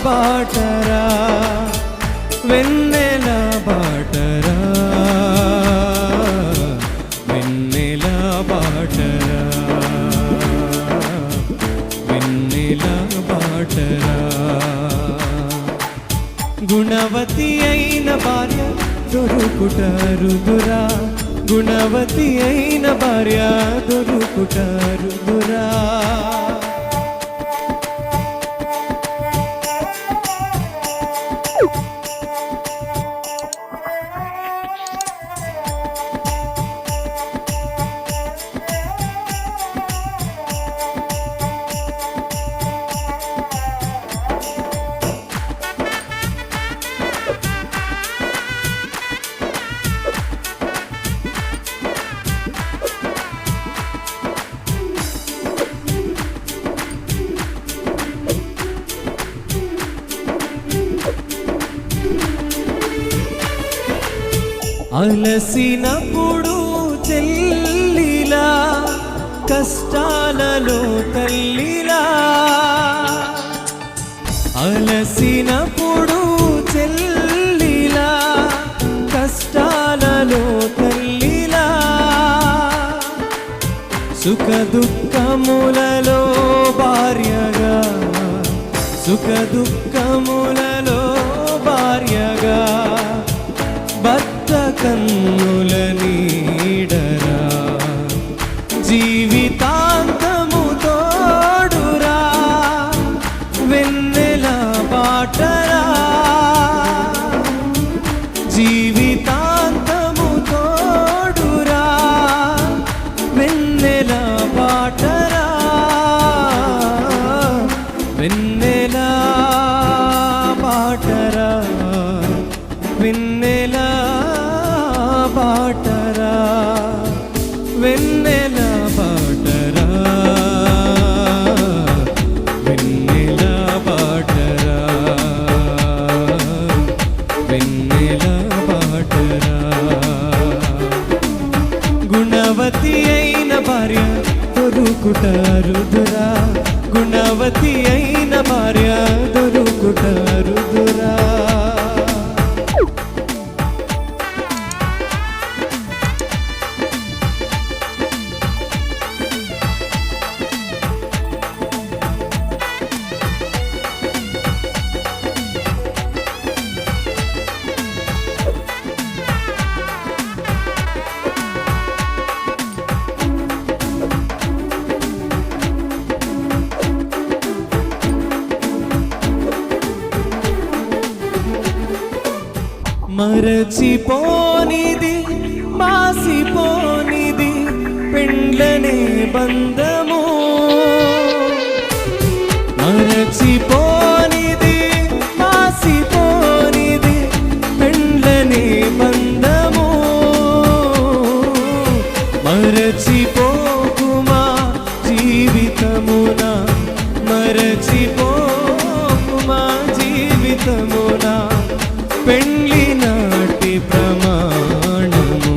బాటరా వెన్నెల బాటరా వెన్నెల బాటరా వెన్నెల బాటరా గుణవతి అయిన భార్య దొరుకుట రుదురా గుణవతి అయిన భార్య దొరుకుట రుదురా అలసినప్పుడు చెల్లిలా కష్టాలలో తల్లిలా అలసినప్పుడు చెల్లిలా కష్టాలలో తల్లిలా సుఖ దుఃఖములలో భార్యగా సుఖ దుఃఖములలో భార్యగా భర్త కన్నుల నీడరా జీవితాంతము తోడురా వెన్నెల బాటరా జీవితాంతము తోడురా వెన్నెల బాటరా వెన్నెల బాటరా వెన్నెల బాటరా వెన్నెల బాటరా వెన్నెల బాటరా వెన్నెల బాటరా గుణవతి అయిన భార్య దొరుకుటారుదురా గుణవతి అయిన భార్య దొరుకుటారుదురా మరచిపోనిది మాసిపోనిది పెండ్లనే బంధము మరచిపోనిది మాసిపోనిది పెండ్లనే బంధము మరచిపోకుమా జీవితమున మరచిపోకుమా జీవితమున పెండ్లి నాటి ప్రమాణము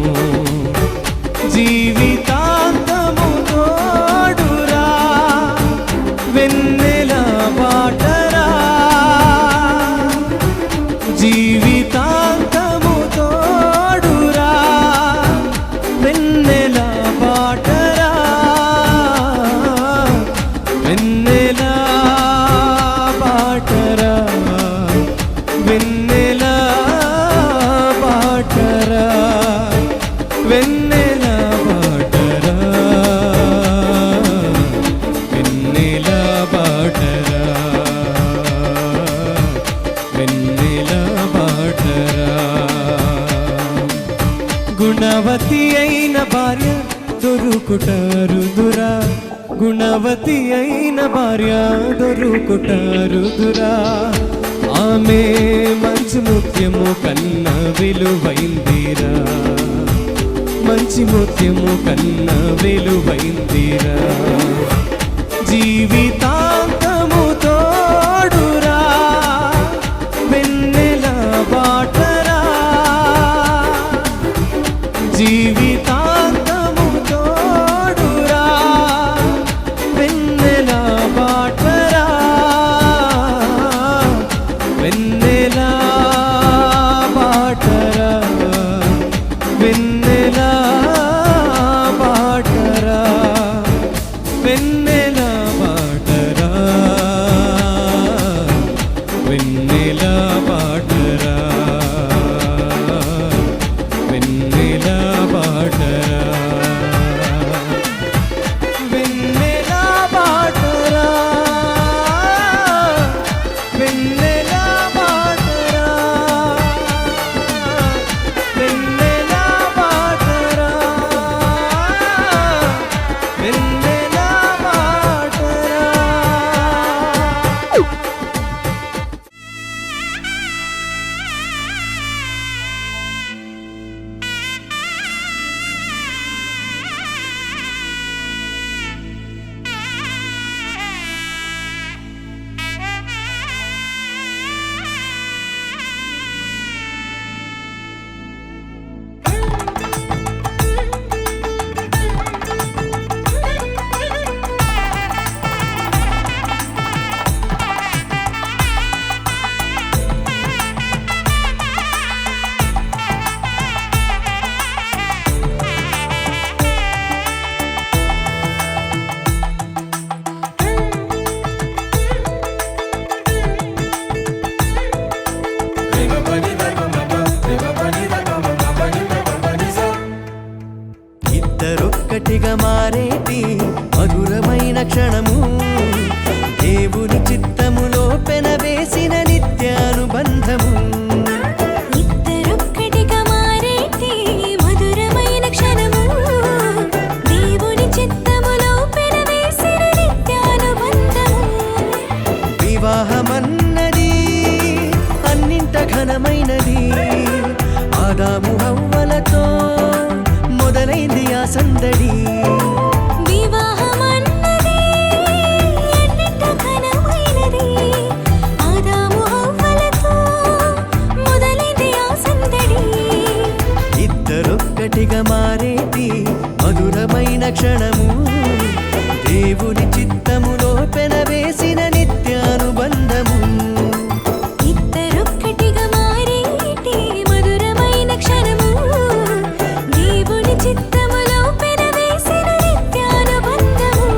జీవితాంతము తోడురా వెన్నెల బాటరా జీవితాంతము తోడురా వెన్నెల బాటరా వెన్నెల బాటరా వెన్నెల బాటరా వెన్నెల బాటరా వెన్నెల బాటరా వెన్నెల బాటరా గుణవతి అయిన భార్య దొరుకుటారుదురా గుణవతి అయిన భార్య దొరుకుటారుదురా ఆమె మంచి ముత్యము కన్న విలువైందిరా మంచి ముత్యము కన్న విలువైందిరా జీవితాంతము తోడురా వెన్నెల బాటరా జీవితాంతము తోడురా వెన్నెల బాటరా వెన్నెల బాటరా వెన్నెల బాటరా వెన్నెల బాటరా వెన్నెల బాటరా వెన్నెల బాటరా వెన్నెల బాటరా వెన్నెల బాటరా వెన్నెల బాటరా వెన్నెల బాటరా క్షణము దేవుని చిత్తములో పెనవేసిన నిత్యానుబంధము ఇద్దరొక్కటిగా మారేటి మధురమైన క్షణము దేవుని చిత్తములో పెనవేసిన నిత్యానుబంధము వివాహమన్నది అన్నింట ఘనమైనది ఆదాము హవ్వలతో మొదలైంది ఆ సందడి వివాహమన్నది అన్నింట ఘనమైనది ఆదాము హవ్వలతో మొదలైంది ఆ సందడి ఇద్దరొక్కటిగా మారేటి మధురమైన క్షణము దేవుని చిత్తములో పెనవేసిన నిత్యానుబంధము ఇద్దరొక్కటిగా మారేటి మధురమైన క్షణము దేవుని చిత్తములో పెనవేసిన నిత్యానుబంధము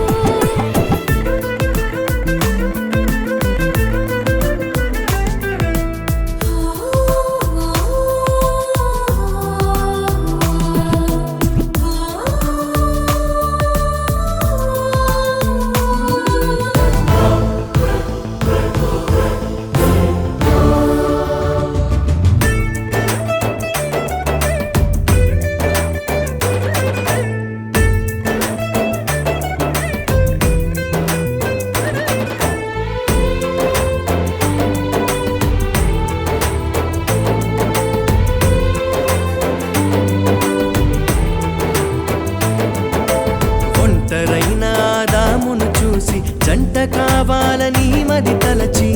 ఒంటరైన ఆదామును చూసి జంట కావాలని మది తలచి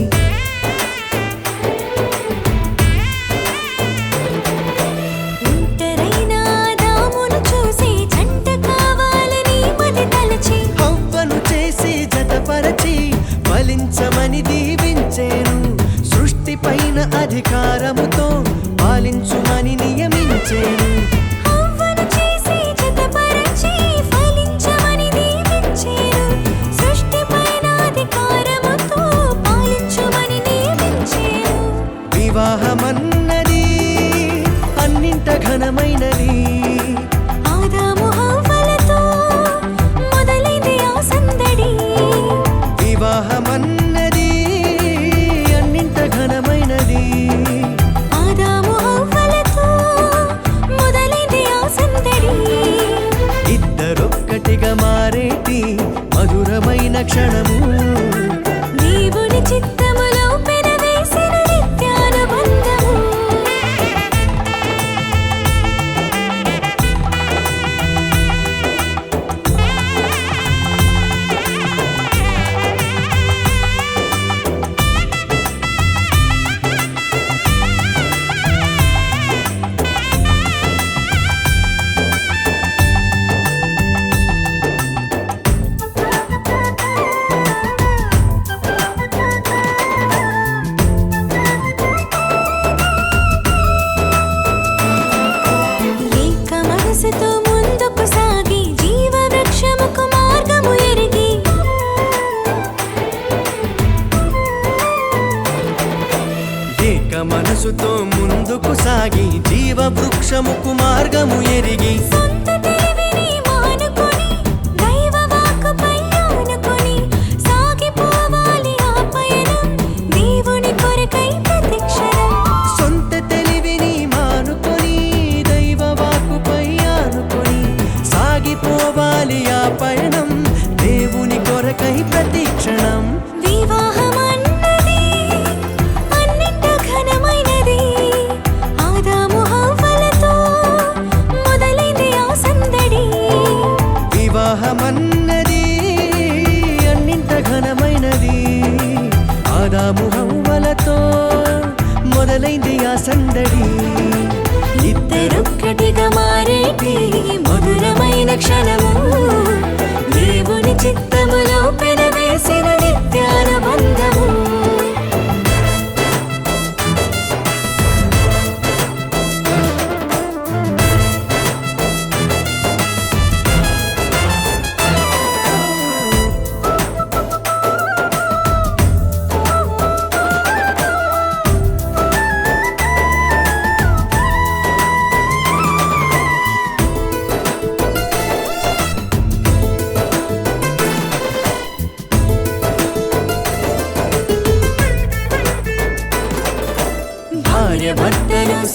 ఒంటరైన ఆదామును చూసి జంట కావాలని మది తలచి హవ్వను చేసి జతపరచి ఫలించమని దీవించేను సృష్టి పైన అధికారముతో పాలించుమని నియమించేను హవ్వను చేసి జతపరచి ఫలించమని దీవించేను సృష్టిపైన అధికారముతో పాలించుమని నియమించేను వివాహమన్నది అన్నింట ఘనమైనది ఆదాము హవ్వలతో మొదలైంది ఆ సందడి వివాహమన్నది అన్నింట ఘనమైనది ఆదాము హవ్వలతో మొదలైంది ఆ సందడి ఇద్దరొక్కటిగా మారేటి మధురమైన క్షణము దేవుని చిత్తములో పెనవేసిన నిత్యానుబంధము ఏక మనసుతో ముందుకు సాగి జీవ వృక్షముకు మార్గము ఎరిగి ఏక మనసుతో ముందుకు సాగి జీవ వృక్షముకు మార్గము ఎరిగి సొంత తెలివిని మానుకొని దైవ వాక్కుపై ఆనుకొని సాగిపోవాలి ఆ పయనం దేవుని కొరకై ప్రతిక్షణం సొంత తెలివిని మానుకొని దైవ వాక్కుపై ఆనుకొని సాగిపోవాలి ఆ పయనం దేవుని కొరకై ప్రతిక్షణం వివాహమన్నది అన్నింట ఘనమైనది ఆదాము హవ్వలతో మొదలైంది ఆ సందడి వివాహమన్నది అన్నింట ఘనమైనది ఆదాము హవ్వలతో మొదలైంది ఆ సందడి ఇద్దరొక్కటిగా మారేటి మధురమైన క్షణము దేవుని చిత్తములో పెనవేసిన నిత్యానుబంధము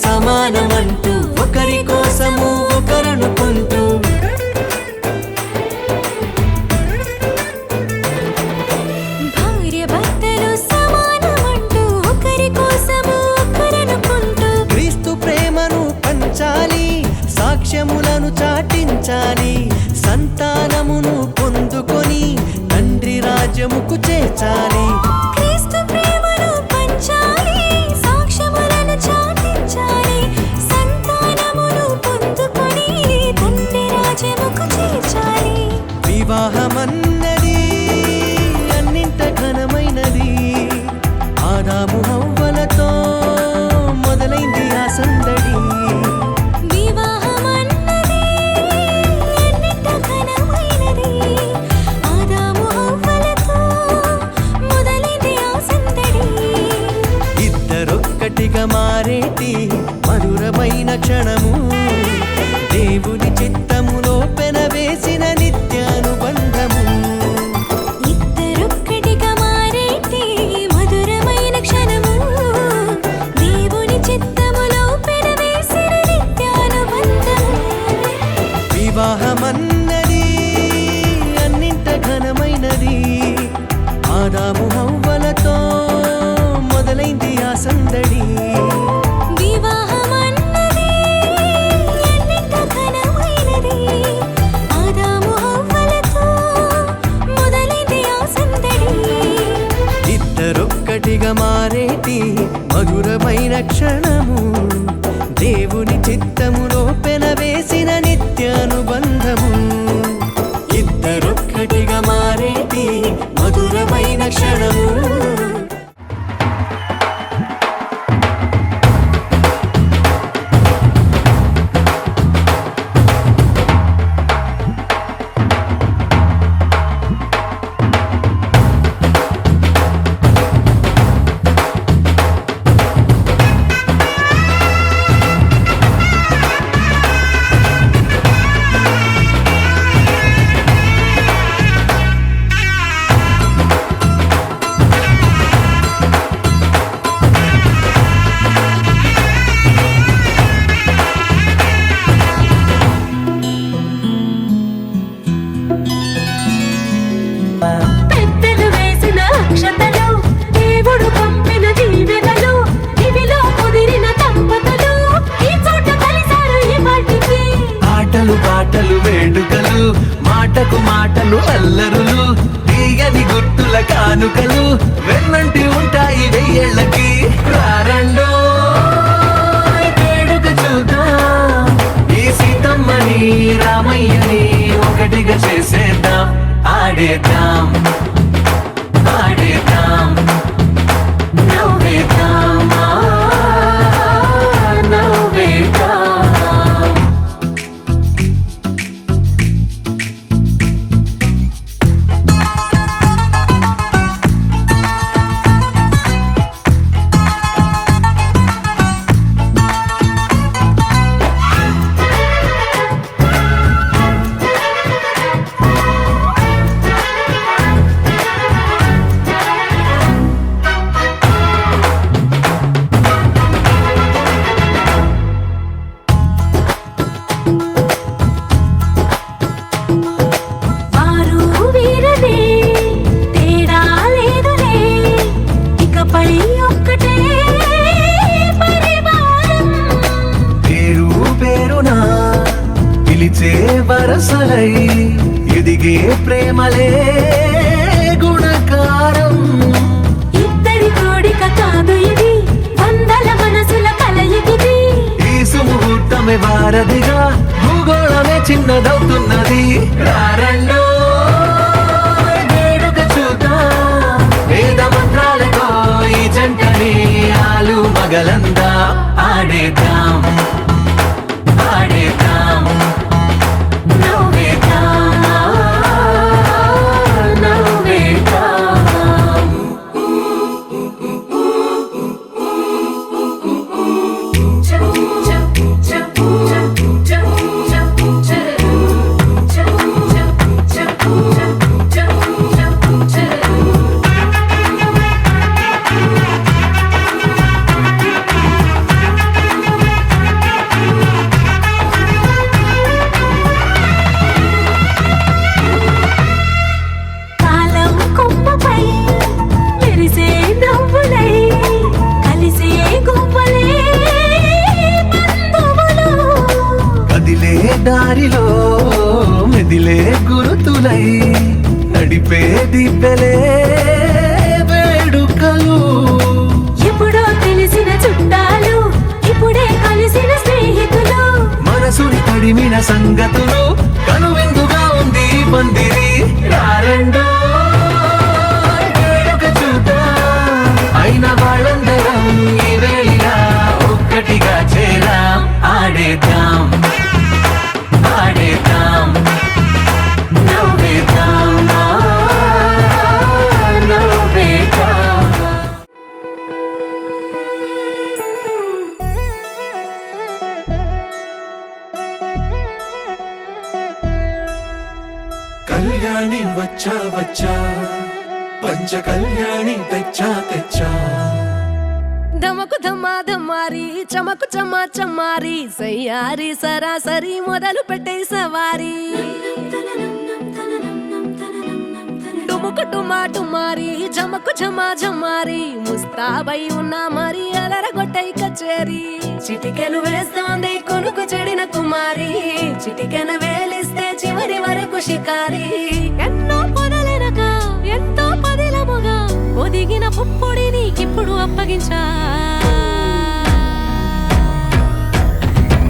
సమానమంటూ ఒకరి కోసము ఒకరనుకుంటూ భార్య భర్తలు సమానమంటూ ఒకరి కోసము ఒకరనుకుంటూ క్రీస్తు ప్రేమను పంచాలి, సాక్ష్యములను చాటించాలి, సంతానమును పొందుకొని తండ్రి రాజ్యముకు చేర్చాలి. క్రీస్తు ప్రేమను పంచాలి, సాక్ష్యములను చాటించాలి, సంతానమును పొందుకొని తండ్రి రాజ్యముకు చేర్చాలి. వివాహమన్నది అన్నింట ఘనమైనది, ఆదాము హవ్వలతో మొదలైంది ఆ సందడి. వివాహమన్నది అన్నింట ఘనమైనది, ఆదాము హవ్వలతో మొదలైంది ఆ సందడి. ఇద్దరొక్కటిగా మారేటి మధురమైన క్షణము, దేవుని చిత్తములో పెనవేసిన నిత్యానుబంధము. ఇద్దరొక్కటిగా మారేటి మధురమైన క్షణము, దేవుని చిత్తములో పెనవేసిన నిత్యానుబంధము. వివాహమన్నది అన్నింట ఘనమైనది, ఆదాము హవ్వలతో మొదలైంది ఆ సందడి. వివాహమన్నది అన్నింట ఘనమైనది, ఆదాము హవ్వలతో మొదలైంది ఆ సందడి. ఇద్దరొక్కటిగా మారేటి మధురమైన క్షణము, దేవుని చిత్తములో పెనవేసిన నిత్యానుబంధము. ఇద్దరొక్కటిగా మారేటి మధురమైన క్షణము. పెద్దలు వేసిన అక్షతలు, దేవుడు పంపిన దీవెనలు, ఇవిలో కుదిరిన దంపతులు ఈ చోట కలిసారు ఈ పాటికి. ఆటలు పాటలు వేడుకలు, మాటకు మాటలు అల్లరులు, తీయని గుర్తుల కానుకలు వెన్నంటి ఉంటాయి వెయ్యేళ్ళకి. రారండో వేడుక చూద్దాం, ఈ సీతమ్మని రామయ్యని ఒకటిగా చేసేద్దాం. ఆడేద్దాం ఆడేద్దాం నవ్వేద్దాం నవ్వేద్దాం. వారు వీరనే తేడా లేదులే, ఇకపై ఒక్కటే పరివారం. పేరు పేరునా పిలిచే వరసలై ఎదిగే ప్రేమలే గుణకారం. ఇద్దరి కోడిక కాదు ఇది, వందల మనసుల కలయికిది. ఈ సుముహూర్తమే వారధిగా, భూగోళమే చిన్నదవుతున్నది. రారండో వేడుక చూద్దాం, వేద మంత్రాలతో ఈ జంటని ఆలు మగలందా. ఆడేద్దాం ఆడేద్దాం నవ్వేద్దాం నవ్వేద్దాం. చ చ చ చ చ చ చ దిబ్బెలే వేడుకలు. ఎప్పుడో తెలిసిన చుట్టాలు, ఇప్పుడే కలిసిన స్నేహితులు, మనసుని తడిమిన సంగతులు, కనువిందుగా ఉంది పందిరి. రారండో వేడుక చూద్దాం, అయిన వాళ్ళందరం ఈ వేళ ఒక్కటిగా చేరాం. ఆడేద్దాం ఆడేద్దాం నవ్వేద్దాం నవ్వేద్దాం. కళ్యాణి వచ్చా వచ్చా, పంచ కళ్యాణి తెచ్చా తెచ్చా. ధమకు ధమ్మా ధమ్మారి, చమకు చమ్మా చమ్మారి, సయ్యారి సరాసరి మొదలు పెట్టే సవారి. టుముకు టుమా టుమారి, జమకు ఝమా ఝమారి, ముస్తాబై ఉన్నా మరి అలరగొట్టై కచేరి. చిటికెను వేస్తోంది కొనుకు చెడిన కుమారి, చిటికెన వేలిస్తే చివరి వరకు షికారి. ఎన్నో పొదలెనక ఎంతో పదిలముగా ఒదిగిన పుప్పొడి నీకిప్పుడు అప్పగించా.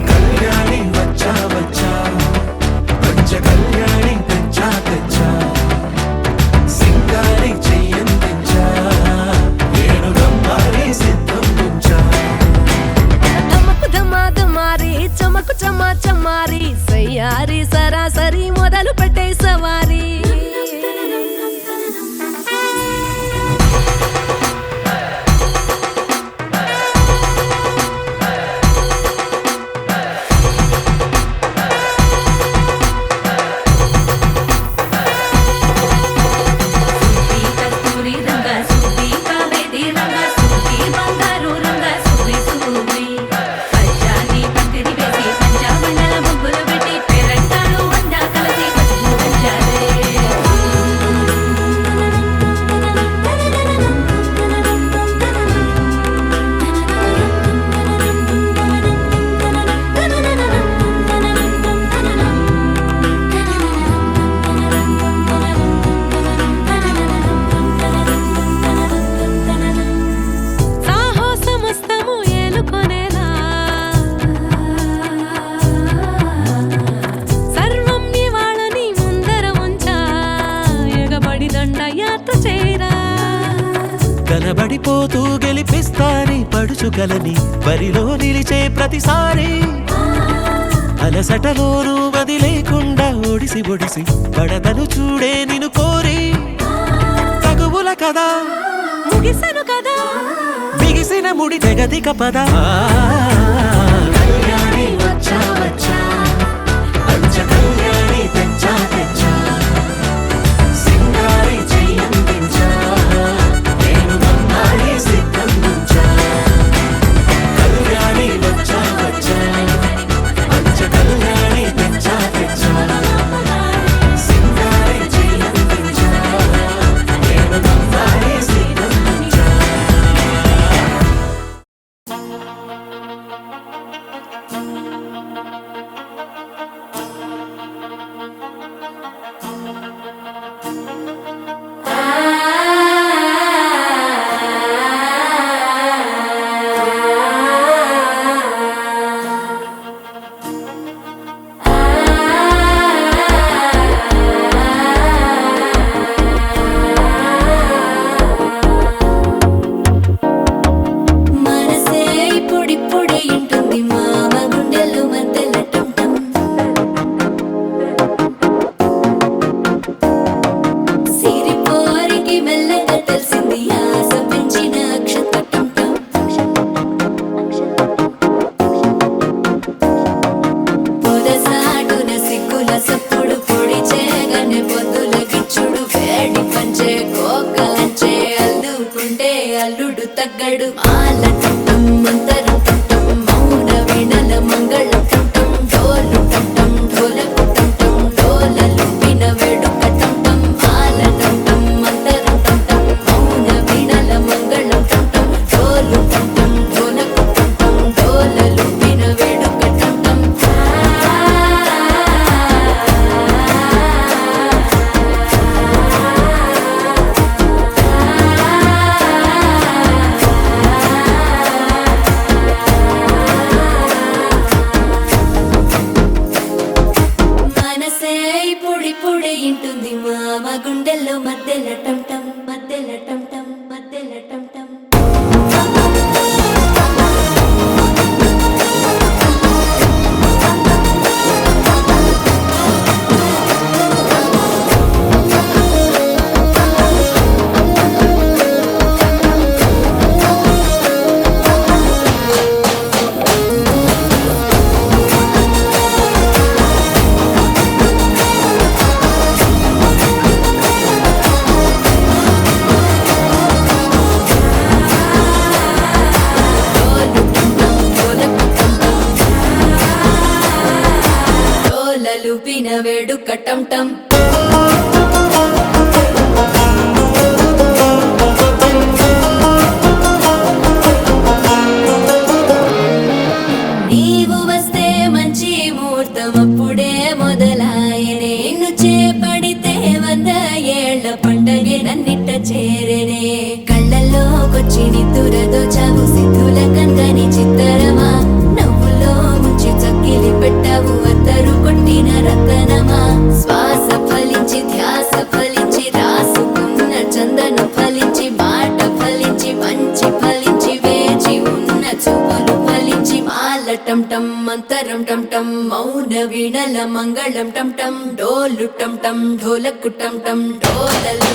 కళ్యాణి వచ్చా వచ్చా, పంచ కళ్యాణి తెచ్చా తెచ్చా. సింగారి చెయ్యందించా, వేణుగమ్మారి సిద్ధం ఉంచా. ధమకు ధమా ధమారి, చమకు చమ్మా చమ్మారి, సయ్యారి సరాసరి మొదలు పెట్టే సవారి. కనబడిపోతూ గెలిపిస్తాని పడుచుగలని బరిలో నిలిచే ప్రతిసారి. అలసటలోనూ వదిలేకుండా ఒడిసి ఒడిసి పడతను చూడే నిన్ను కోరి. తగువుల కదా ముగిసను కదా, బిగిసిన ముడి తెగదిక పద. కళ్యాణి వచ్చా వచ్చా, పంచ కళ్యాణి తెచ్చా తెచ్చా. సింగారి చెయ్యందించా, వేణుగమ్మారి సిద్ధం ఉంచా. కళ్యాణి వచ్చా వచ్చా, పంచ కళ్యాణి తెచ్చా తెచ్చా. సింగారి చెయ్యందించా, వేణుగమ్మారి సిద్ధం ఉంచా. మనసే ఇప్పుడిప్పుడే ఇంటుంది మామ గుండెల్లో మధ్యలటుంటం. సిరిపోరికి మెల్లగా తెలిసింది ఆశ పెంచిన అక్షతటుంటం. పొదసాటున సిగ్గుల సప్పుడు పొడి చేయగానే పొద్దుల గిచ్చుడు వేడి పంచే కోకలంచే అల్లుకుంటే అల్లుడు తగ్గడు. మాల టుంటం మంతరం టుంటం, మౌన వీణల మంగళం టుంటం, డోలు టుంటం ఢోలకు టుంటం, డోలలు విన వేడుక టుంటం. మాల టుంటం మంతరం టుంటం, మౌన వీణల మంగళం టుంటం, డోలు టుంటం ఢోలకు టుంటం, డోలలు విన వేడుక టుంటం. వేడుక టం టం. నీవు వస్తే మంచి ముహూర్తం అప్పుడే మొదలాయనే, నిన్ను చేపడితే 100 ఏళ్ల పండగే నన్నిట్ట చేరనే. కళ్ళల్లోకొచ్చి నిద్దురదోచావు సిద్ధుల కందని చిత్తరమా, నవ్వులో ముంచి చక్కిలి పెట్టావు అత్తరు కొట్టిన రతనమా. శ్వాస ఫలించి ధ్యాస ఫలించి రాసుకున్న చందనం ఫలించి మాట ఫలించి మంచి ఫలించి వేచి ఉన్న చూపులు ఫలించి మాల టం టం మంతరం టం టం మౌన వీణల మంగళం టం టం డోలు టం టం ఢోలకు టం టం డోలలు